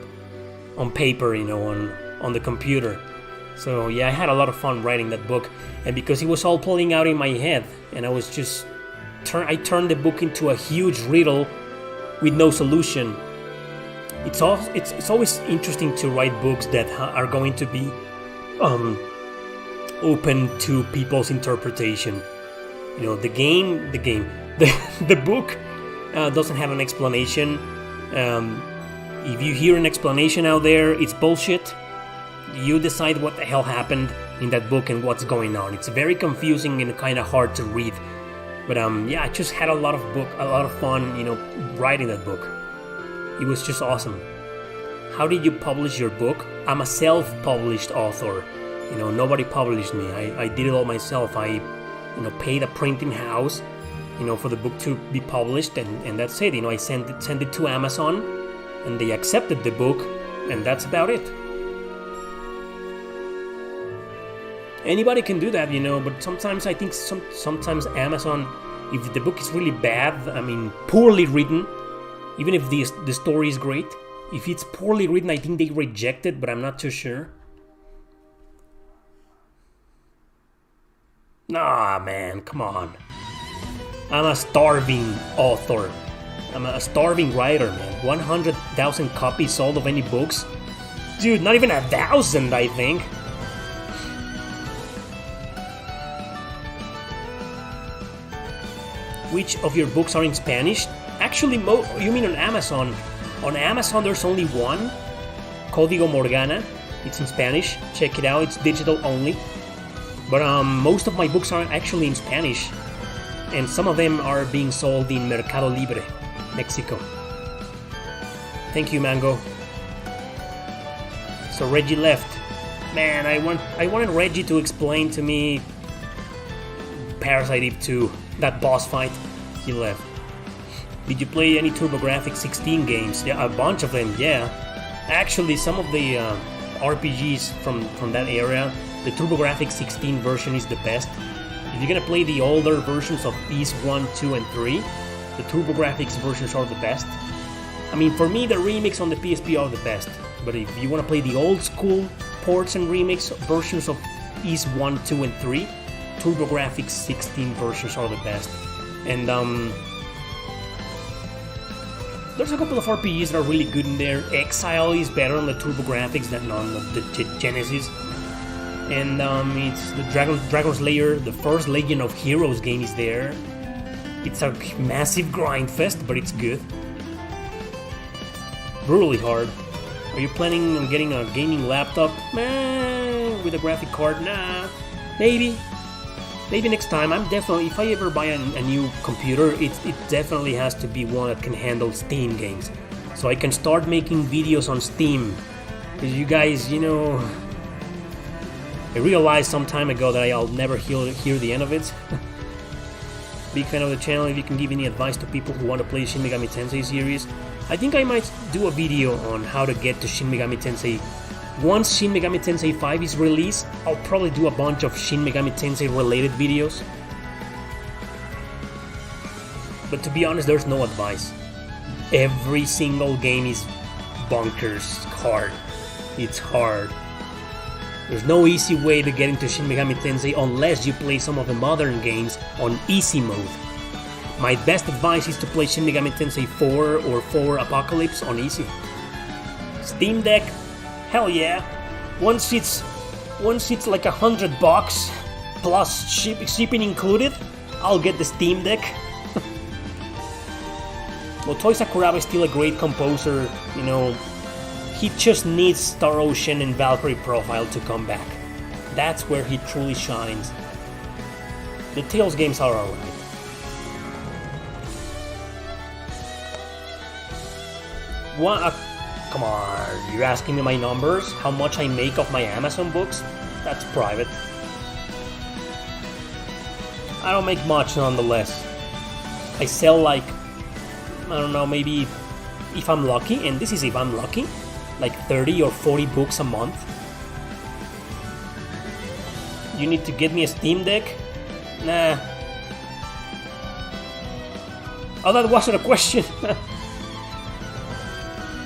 Speaker 1: paper, on the computer. So yeah, I had a lot of fun writing that book, and because it was all pulling out in my head, and I was just I turned the book into a huge riddle with no solution. It's always interesting to write books that are going to be open to people's interpretation. The book doesn't have an explanation. If you hear an explanation out there, it's bullshit. You decide what the hell happened in that book and what's going on. It's very confusing and kind of hard to read. But yeah, I just had a lot of fun, writing that book. It was just awesome. How did you publish your book? I'm a self-published author. Nobody published me. I did it all myself. I, paid a printing house, for the book to be published, and that's it. I sent it to Amazon, and they accepted the book, and that's about it. Anybody can do that, but sometimes I think sometimes Amazon, if the book is really bad, poorly written, even if the story is great, if it's poorly written, I think they reject it, but I'm not too sure. Nah, man, come on. I'm a starving author. I'm a starving writer, man. 100,000 copies sold of any books? Dude, not even 1,000, I think. Which of your books are in Spanish? Actually, you mean on Amazon. On Amazon, there's only one, Código Morgana. It's in Spanish. Check it out. It's digital only. But most of my books are actually in Spanish. and some of them are being sold in Mercado Libre, Mexico. Thank you, Mango. So Reggie left. Man, I wanted Reggie to explain to me Parasite Eve 2, that boss fight. He left. Did you play any TurboGrafx 16 games? Yeah, a bunch of them, yeah. Actually, some of the RPGs from that era, the TurboGrafx 16 version is the best. If you're gonna play the older versions of Ys 1, 2, and 3, the TurboGrafx versions are the best. I mean, for me, the remakes on the PSP are the best. But if you want to play the old school ports and remix versions of Ys 1, 2, and 3, TurboGrafx 16 versions are the best. And there's a couple of RPGs that are really good in there. Exile is better on the TurboGrafx than on the Genesis. And it's the Dragon Slayer, the first Legion of Heroes game is there. It's a massive grind fest, but it's good. Brutally hard. Are you planning on getting a gaming laptop? With a graphic card? Nah. Maybe next time. I'm definitely, if I ever buy a new computer, it definitely has to be one that can handle Steam games. So I can start making videos on Steam. Because you guys, I realized some time ago that I'll never hear the end of it. Big fan of the channel. If you can give any advice to people who want to play Shin Megami Tensei series, I think I might do a video on how to get to Shin Megami Tensei. Once Shin Megami Tensei 5 is released, I'll probably do a bunch of Shin Megami Tensei related videos. But to be honest, there's no advice. Every single game is bonkers hard. It's hard. There's no easy way to get into Shin Megami Tensei unless you play some of the modern games on easy mode. My best advice is to play Shin Megami Tensei 4 or 4 Apocalypse on easy. Steam Deck, hell yeah. Once it's like $100 plus shipping included, I'll get the Steam Deck. Well, Toi Sakuraba is still a great composer, He just needs Star Ocean and Valkyrie Profile to come back. That's where he truly shines. The Tales games are alright. What? Come on, you're asking me my numbers? How much I make off my Amazon books? That's private. I don't make much nonetheless. I sell like, I don't know, maybe if I'm lucky, and this is if I'm lucky, like 30 or 40 books a month. You need to get me a Steam Deck? Nah. Oh, that wasn't a question.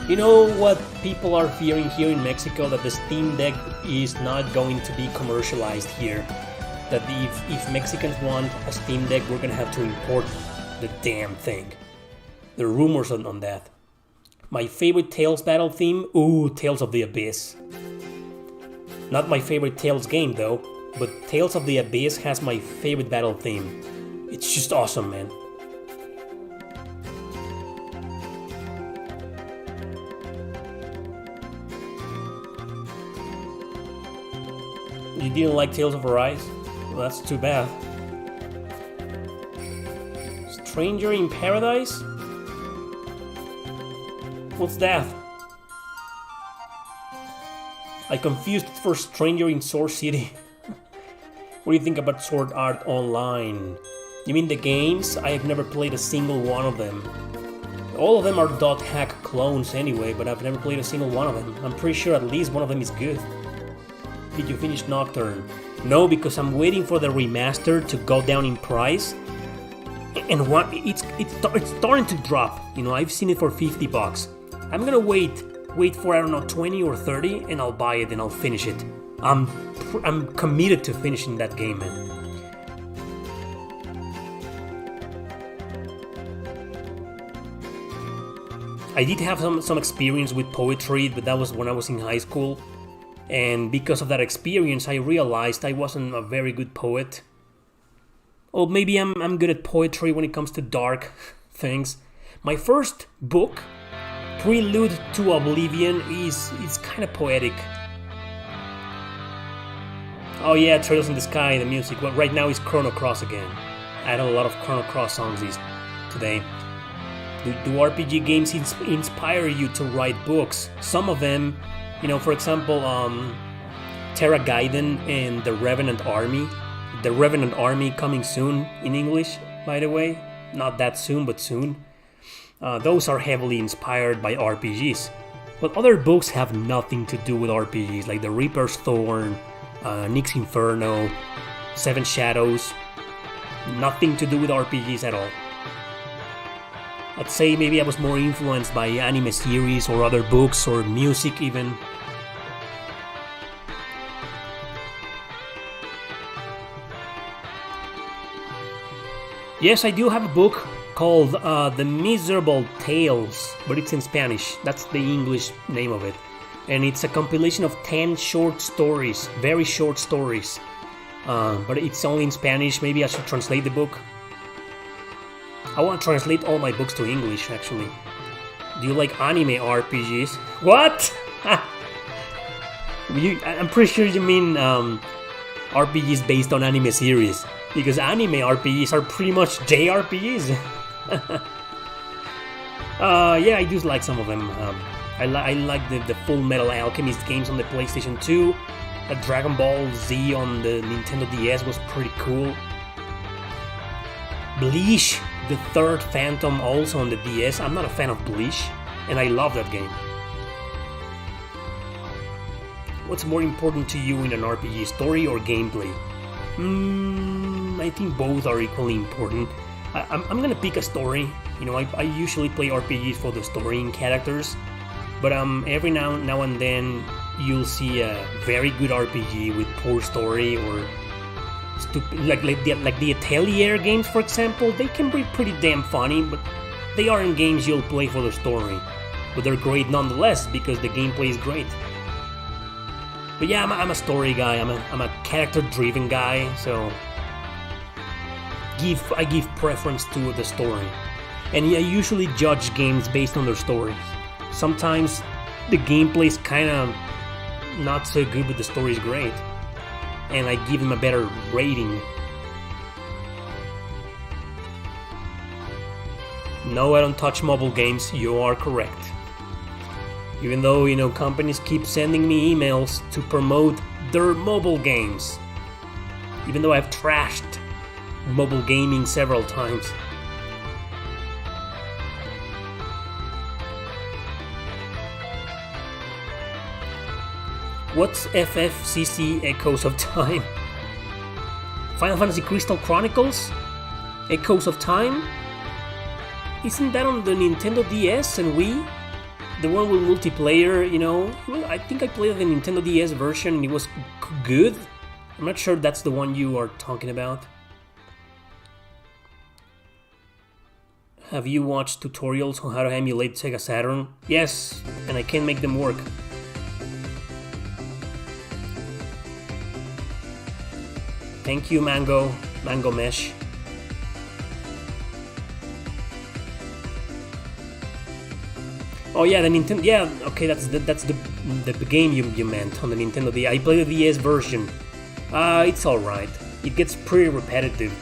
Speaker 1: You know what people are fearing here in Mexico? That the Steam Deck is not going to be commercialized here. That if Mexicans want a Steam Deck, we're gonna have to import the damn thing. There are rumors on that. My favorite Tales battle theme? Ooh, Tales of the Abyss. Not my favorite Tales game though, but Tales of the Abyss has my favorite battle theme. It's just awesome, man. You didn't like Tales of Arise? Well, that's too bad. Stranger in Paradise? What's that? I confused it for Stranger in Sword City. What do you think about Sword Art Online? You mean the games? I have never played a single one of them. All of them are .hack clones anyway, but I've never played a single one of them. I'm pretty sure at least one of them is good. Did you finish Nocturne? No, because I'm waiting for the remaster to go down in price. And it's starting to drop. I've seen it for $50. I'm gonna wait for, I don't know, 20 or 30, and I'll buy it and I'll finish it. I'm committed to finishing that game, man. I did have some experience with poetry, but that was when I was in high school. And because of that experience, I realized I wasn't a very good poet. Or maybe I'm good at poetry when it comes to dark things. My first book, Prelude to Oblivion, is kind of poetic. Oh yeah, Trails in the Sky, the music. Well, right now it's Chrono Cross again. I had a lot of Chrono Cross songs today. Do RPG games inspire you to write books? Some of them, for example, Terra Gaiden and The Revenant Army. The Revenant Army coming soon in English, by the way. Not that soon, but soon. Those are heavily inspired by RPGs. But other books have nothing to do with RPGs, like The Reaper's Thorn, Nick's Inferno, Seven Shadows. Nothing to do with RPGs at all. I'd say maybe I was more influenced by anime series or other books or music even. Yes, I do have a book called The Miserable Tales, but it's in Spanish. That's the English name of it. And it's a compilation of 10 short stories, very short stories. But it's only in Spanish. Maybe I should translate the book. I want to translate all my books to English, actually. Do you like anime RPGs? What? I'm pretty sure you mean RPGs based on anime series. Because anime RPGs are pretty much JRPGs. Yeah, I do like some of them. I like the Full Metal Alchemist games on the PlayStation 2. Dragon Ball Z on the Nintendo DS was pretty cool. Bleach, the third Phantom, also on the DS. I'm not a fan of Bleach, and I love that game. What's more important to you in an RPG, story or gameplay? I think both are equally important. I'm gonna pick a story. I usually play RPGs for the story and characters, but every now and then you'll see a very good RPG with poor story or stupid, like the Atelier games, for example. They can be pretty damn funny, but they aren't games you'll play for the story. But they're great nonetheless because the gameplay is great. But yeah, I'm a story guy. I'm a character-driven guy, so I give preference to the story. And I usually judge games based on their stories. Sometimes the gameplay is kind of not so good, but the story is great, and I give them a better rating. No, I don't touch mobile games. You are correct. Even though, companies keep sending me emails to promote their mobile games. Even though I've trashed mobile gaming several times. What's FFCC Echoes of Time? Final Fantasy Crystal Chronicles? Echoes of Time? Isn't that on the Nintendo DS and Wii? The one with multiplayer, Well, I think I played the Nintendo DS version and it was good. I'm not sure that's the one you are talking about. Have you watched tutorials on how to emulate Sega Saturn? Yes, and I can make them work. Thank you, Mango Mesh. Oh yeah, the Nintendo. Yeah, okay, that's the game you meant on the Nintendo DS. I played the DS version. It's all right. It gets pretty repetitive.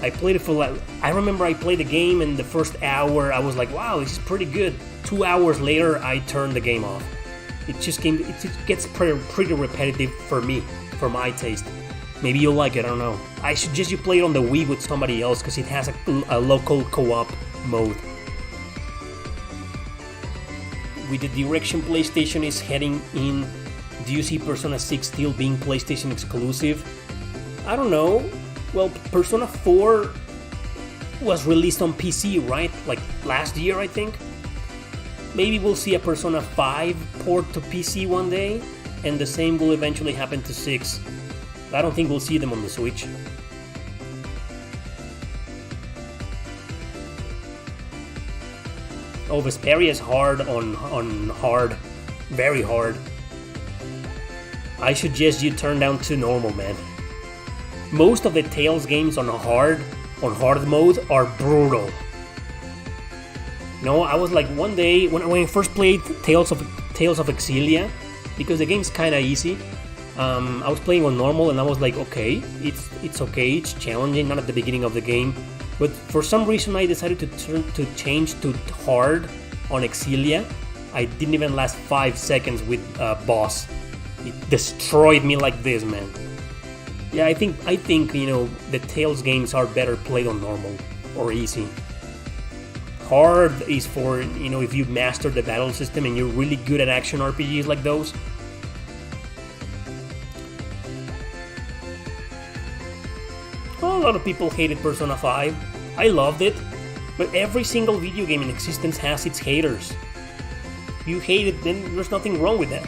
Speaker 1: I played it for I remember I played the game and the first hour I was like, wow, this is pretty good. 2 hours later, I turned the game off. It gets pretty repetitive for me, for my taste. Maybe you'll like it, I don't know. I suggest you play it on the Wii with somebody else because it has a local co-op mode. With the direction PlayStation is heading in, do you see Persona 6 still being PlayStation exclusive? I don't know. Well, Persona 4 was released on PC, right? Like last year, I think. Maybe we'll see a Persona 5 port to PC one day, and the same will eventually happen to 6. I don't think we'll see them on the Switch. Oh, Vesperia is hard on hard. Very hard. I suggest you turn down to normal, man. Most of the Tales games on hard mode are brutal. I was like, one day when I first played Tales of Exilia, because the game's kinda easy, I was playing on normal and I was like, okay, it's okay, it's challenging, not at the beginning of the game. But for some reason I decided to change to hard on Exilia. I didn't even last 5 seconds with boss. It destroyed me like this, man. Yeah, I think the Tales games are better played on normal or easy. Hard is for, if you master the battle system and you're really good at action RPGs like those. Well, a lot of people hated Persona 5. I loved it. But every single video game in existence has its haters. If you hate it, then there's nothing wrong with that.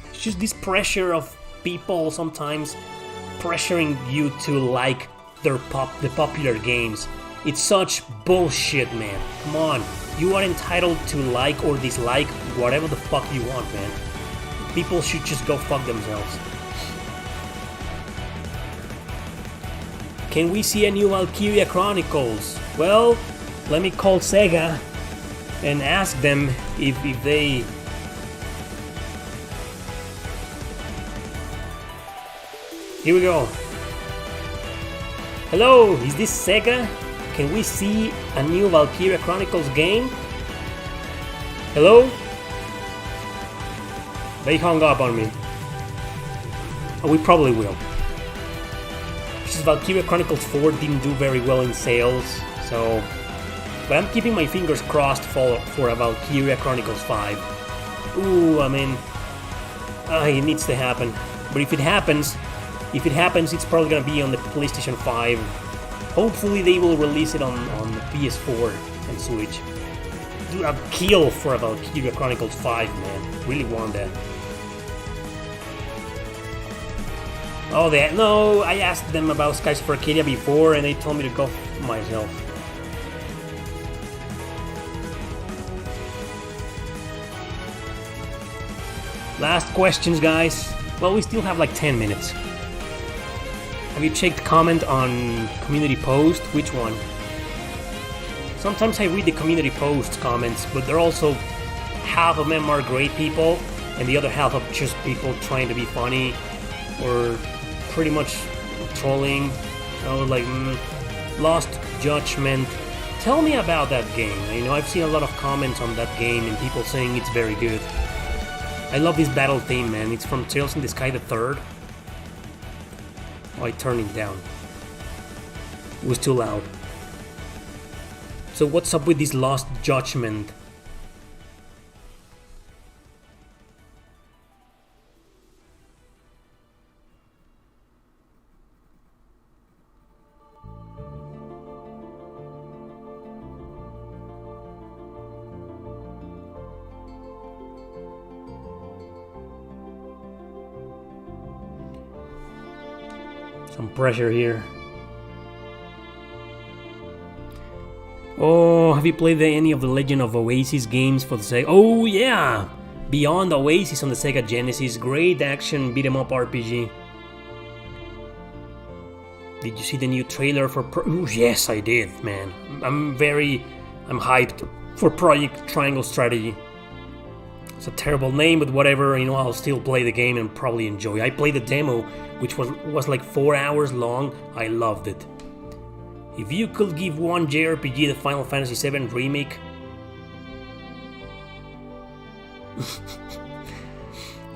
Speaker 1: It's just this pressure of people sometimes pressuring you to like the popular games. It's such bullshit, man. Come on. You are entitled to like or dislike whatever the fuck you want, man. People should just go fuck themselves. Can we see a new Valkyria Chronicles? Well, let me call Sega and ask them if they... Here we go. Hello, is this Sega? Can we see a new Valkyria Chronicles game? Hello? They hung up on me. Oh, we probably will. Just Valkyria Chronicles 4 didn't do very well in sales, so... But I'm keeping my fingers crossed for a Valkyria Chronicles 5. Ooh, I mean... it needs to happen. But if it happens, it's probably gonna be on the PlayStation 5. Hopefully they will release it on the PS4 and Switch. Dude, I'd kill for a Valkyria Chronicles 5, man. Really want that. Oh, no, I asked them about Skies for Arcadia before and they told me to go myself. Last questions, guys. Well, we still have like 10 minutes. Have you checked comment on community post? Which one? Sometimes I read the community post comments, but they're also half of them are great people, and the other half are just people trying to be funny, or pretty much trolling. Like Lost Judgment. Tell me about that game. I've seen a lot of comments on that game and people saying it's very good. I love this battle theme, man. It's from Tales in the Sky the Third. Oh, I turned it down. It was too loud. So what's up with this Lost Judgment? Some pressure here. Oh, have you played any of the Legend of Oasis games for the Sega? Oh yeah! Beyond Oasis on the Sega Genesis. Great action beat 'em up RPG. Did you see the new trailer for Ooh, yes, I did, man. I'm hyped for Project Triangle Strategy. It's a terrible name, but whatever, I'll still play the game and probably enjoy. I played the demo, which was like 4 hours long. I loved it. If you could give one Jrpg the Final Fantasy VII Remake...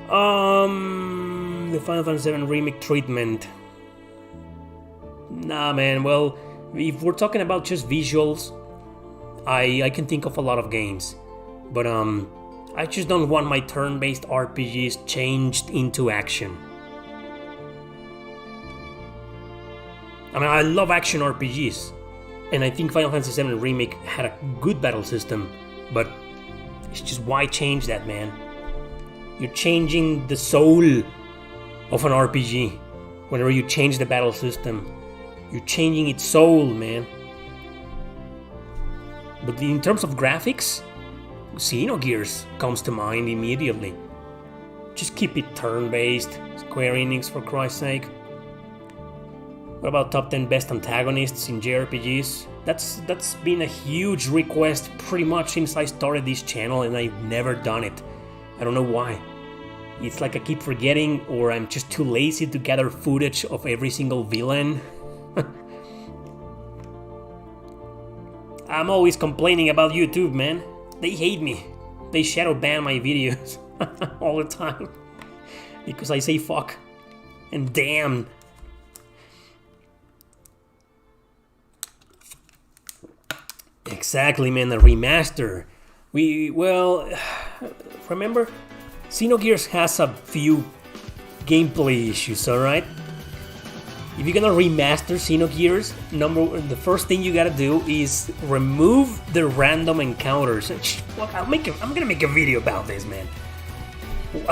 Speaker 1: the Final Fantasy VII Remake treatment... Nah, man, well, if we're talking about just visuals, I can think of a lot of games. But, I just don't want my turn-based RPGs changed into action. I mean, I love action RPGs, and I think Final Fantasy VII Remake had a good battle system, but it's just why change that, man? You're changing the soul of an RPG. Whenever you change the battle system, you're changing its soul, man. But in terms of graphics, Xenogears comes to mind immediately. Just keep it turn-based, Square Enix, for Christ's sake. What about top 10 best antagonists in JRPGs? That's been a huge request pretty much since I started this channel, and I've never done it. I don't know why. It's like I keep forgetting, or I'm just too lazy to gather footage of every single villain. I'm always complaining about YouTube, man. They hate me. They shadow ban my videos all the time because I say fuck and damn. Exactly, man. The remaster. Remember, Xenogears has a few gameplay issues, alright? If you're gonna remaster Xenogears, the first thing you gotta do is remove the random encounters. I'm gonna make a video about this, man.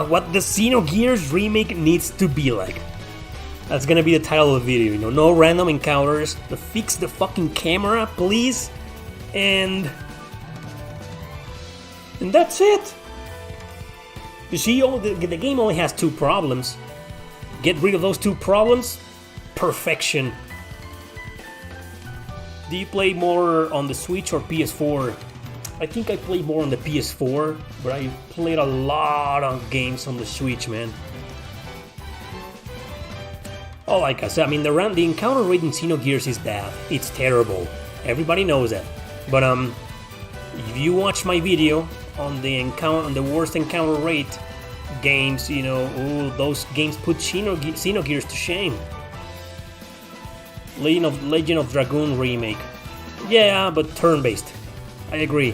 Speaker 1: What the Xenogears remake needs to be like. That's gonna be the title of the video, you know, no random encounters. Fix the fucking camera, please. And that's it. You see, the game only has two problems. Get rid of those two problems, perfection. Do you play more on the Switch or PS4? I think I play more on the PS4, but I played a lot of games on the Switch, man. Oh, like I said, I mean, the encounter rate in Xenogears is bad. It's terrible. Everybody knows that. But if you watch my video on the worst encounter rate games, you know, those games put Xenogears to shame. Legend of Dragoon remake. Yeah, but turn-based. I agree.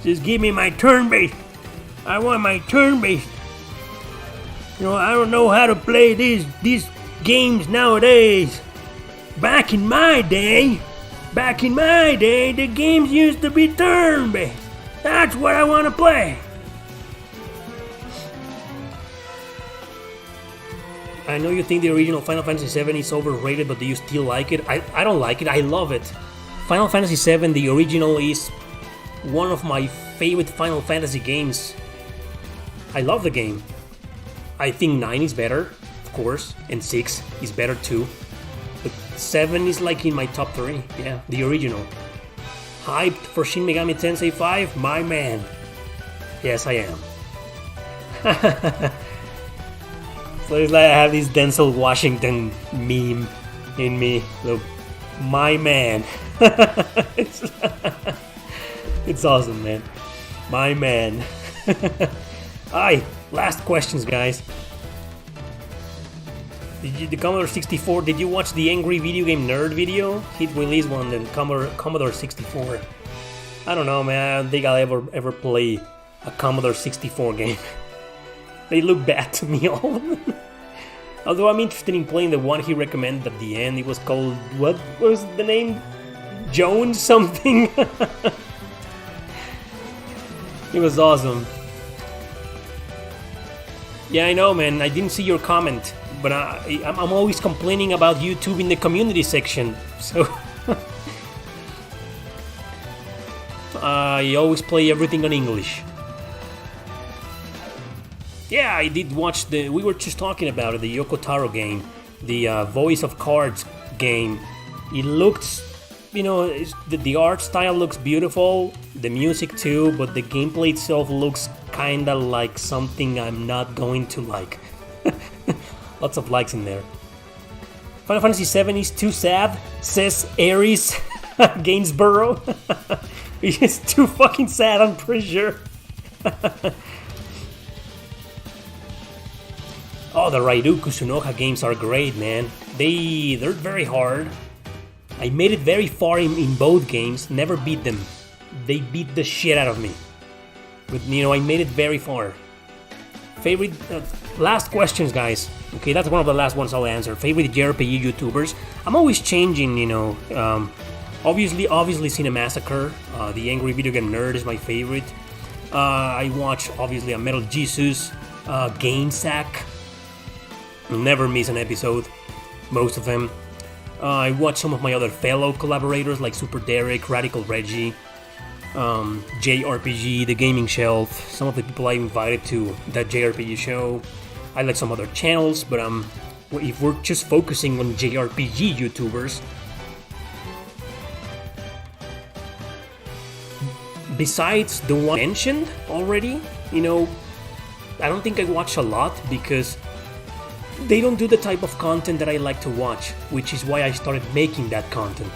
Speaker 1: Just give me my turn-based. I want my turn-based. You know, I don't know how to play these games nowadays. Back in my day, the games used to be turn-based. That's what I want to play. I know you think the original Final Fantasy VII is overrated, but do you still like it? I don't like it. I love it. Final Fantasy VII, the original, is one of my favorite Final Fantasy games. I love the game. I think 9 is better, of course, and 6 is better too. But 7 is like in my top 3. Yeah, the original. Hyped for Shin Megami Tensei 5? My man. Yes, I am. So it's like I have this Denzel Washington meme in me. So, my man. It's awesome, man. My man. Alright, last questions, guys. The Commodore 64, did you watch the Angry Video Game Nerd video? He released one on Commodore 64. I don't know, man. I don't think I'll ever play a Commodore 64 game. They look bad to me, all of them. Although I'm interested in playing the one he recommended at the end. It was called, what was the name? Jones something? It was awesome. Yeah, I know, man. I didn't see your comment. But I'm always complaining about YouTube in the community section. So... I always play everything on English. Yeah, I did watch we were just talking about it, the Yoko Taro game, the Voice of Cards game. It looks, you know, the art style looks beautiful, the music too, but the gameplay itself looks kinda like something I'm not going to like. Lots of likes in there. Final Fantasy VII is too sad, says Ares Gainsborough. It's too fucking sad, I'm pretty sure. Oh, the Raidu Kusunoha games are great, man. They're very hard. I made it very far in both games, never beat them. They beat the shit out of me. But, you know, I made it very far. Favorite... last questions, guys. Okay, that's one of the last ones I'll answer. Favorite JRPG YouTubers. I'm always changing, you know. Obviously, Cinemassacre. The Angry Video Game Nerd is my favorite. I watch, obviously, a Metal Jesus. GameSack. Never miss an episode. Most of them. I watch some of my other fellow collaborators like Super Derek, Radical Reggie, Jrpg, The Gaming Shelf, some of the people I invited to that Jrpg show. I like some other channels, but if we're just focusing on JRPG YouTubers, besides the one mentioned already, you know, I don't think I watch a lot because they don't do the type of content that I like to watch, which is why I started making that content.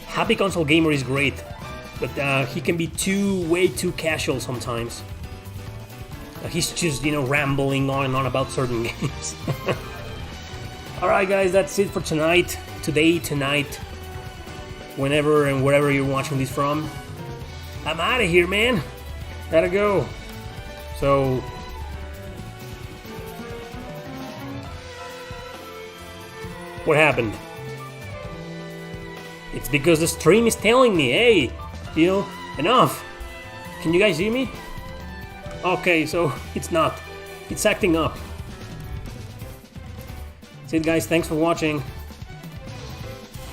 Speaker 1: Happy Console Gamer is great, but he can be way too casual sometimes. He's just, rambling on and on about certain games. Alright guys, that's it for tonight. Tonight. Whenever and wherever you're watching this from. I'm out of here, man. Gotta go. So... what happened? It's because the stream is telling me, hey, enough. Can you guys see me? Okay, so it's not. It's acting up. That's it, guys. Thanks for watching.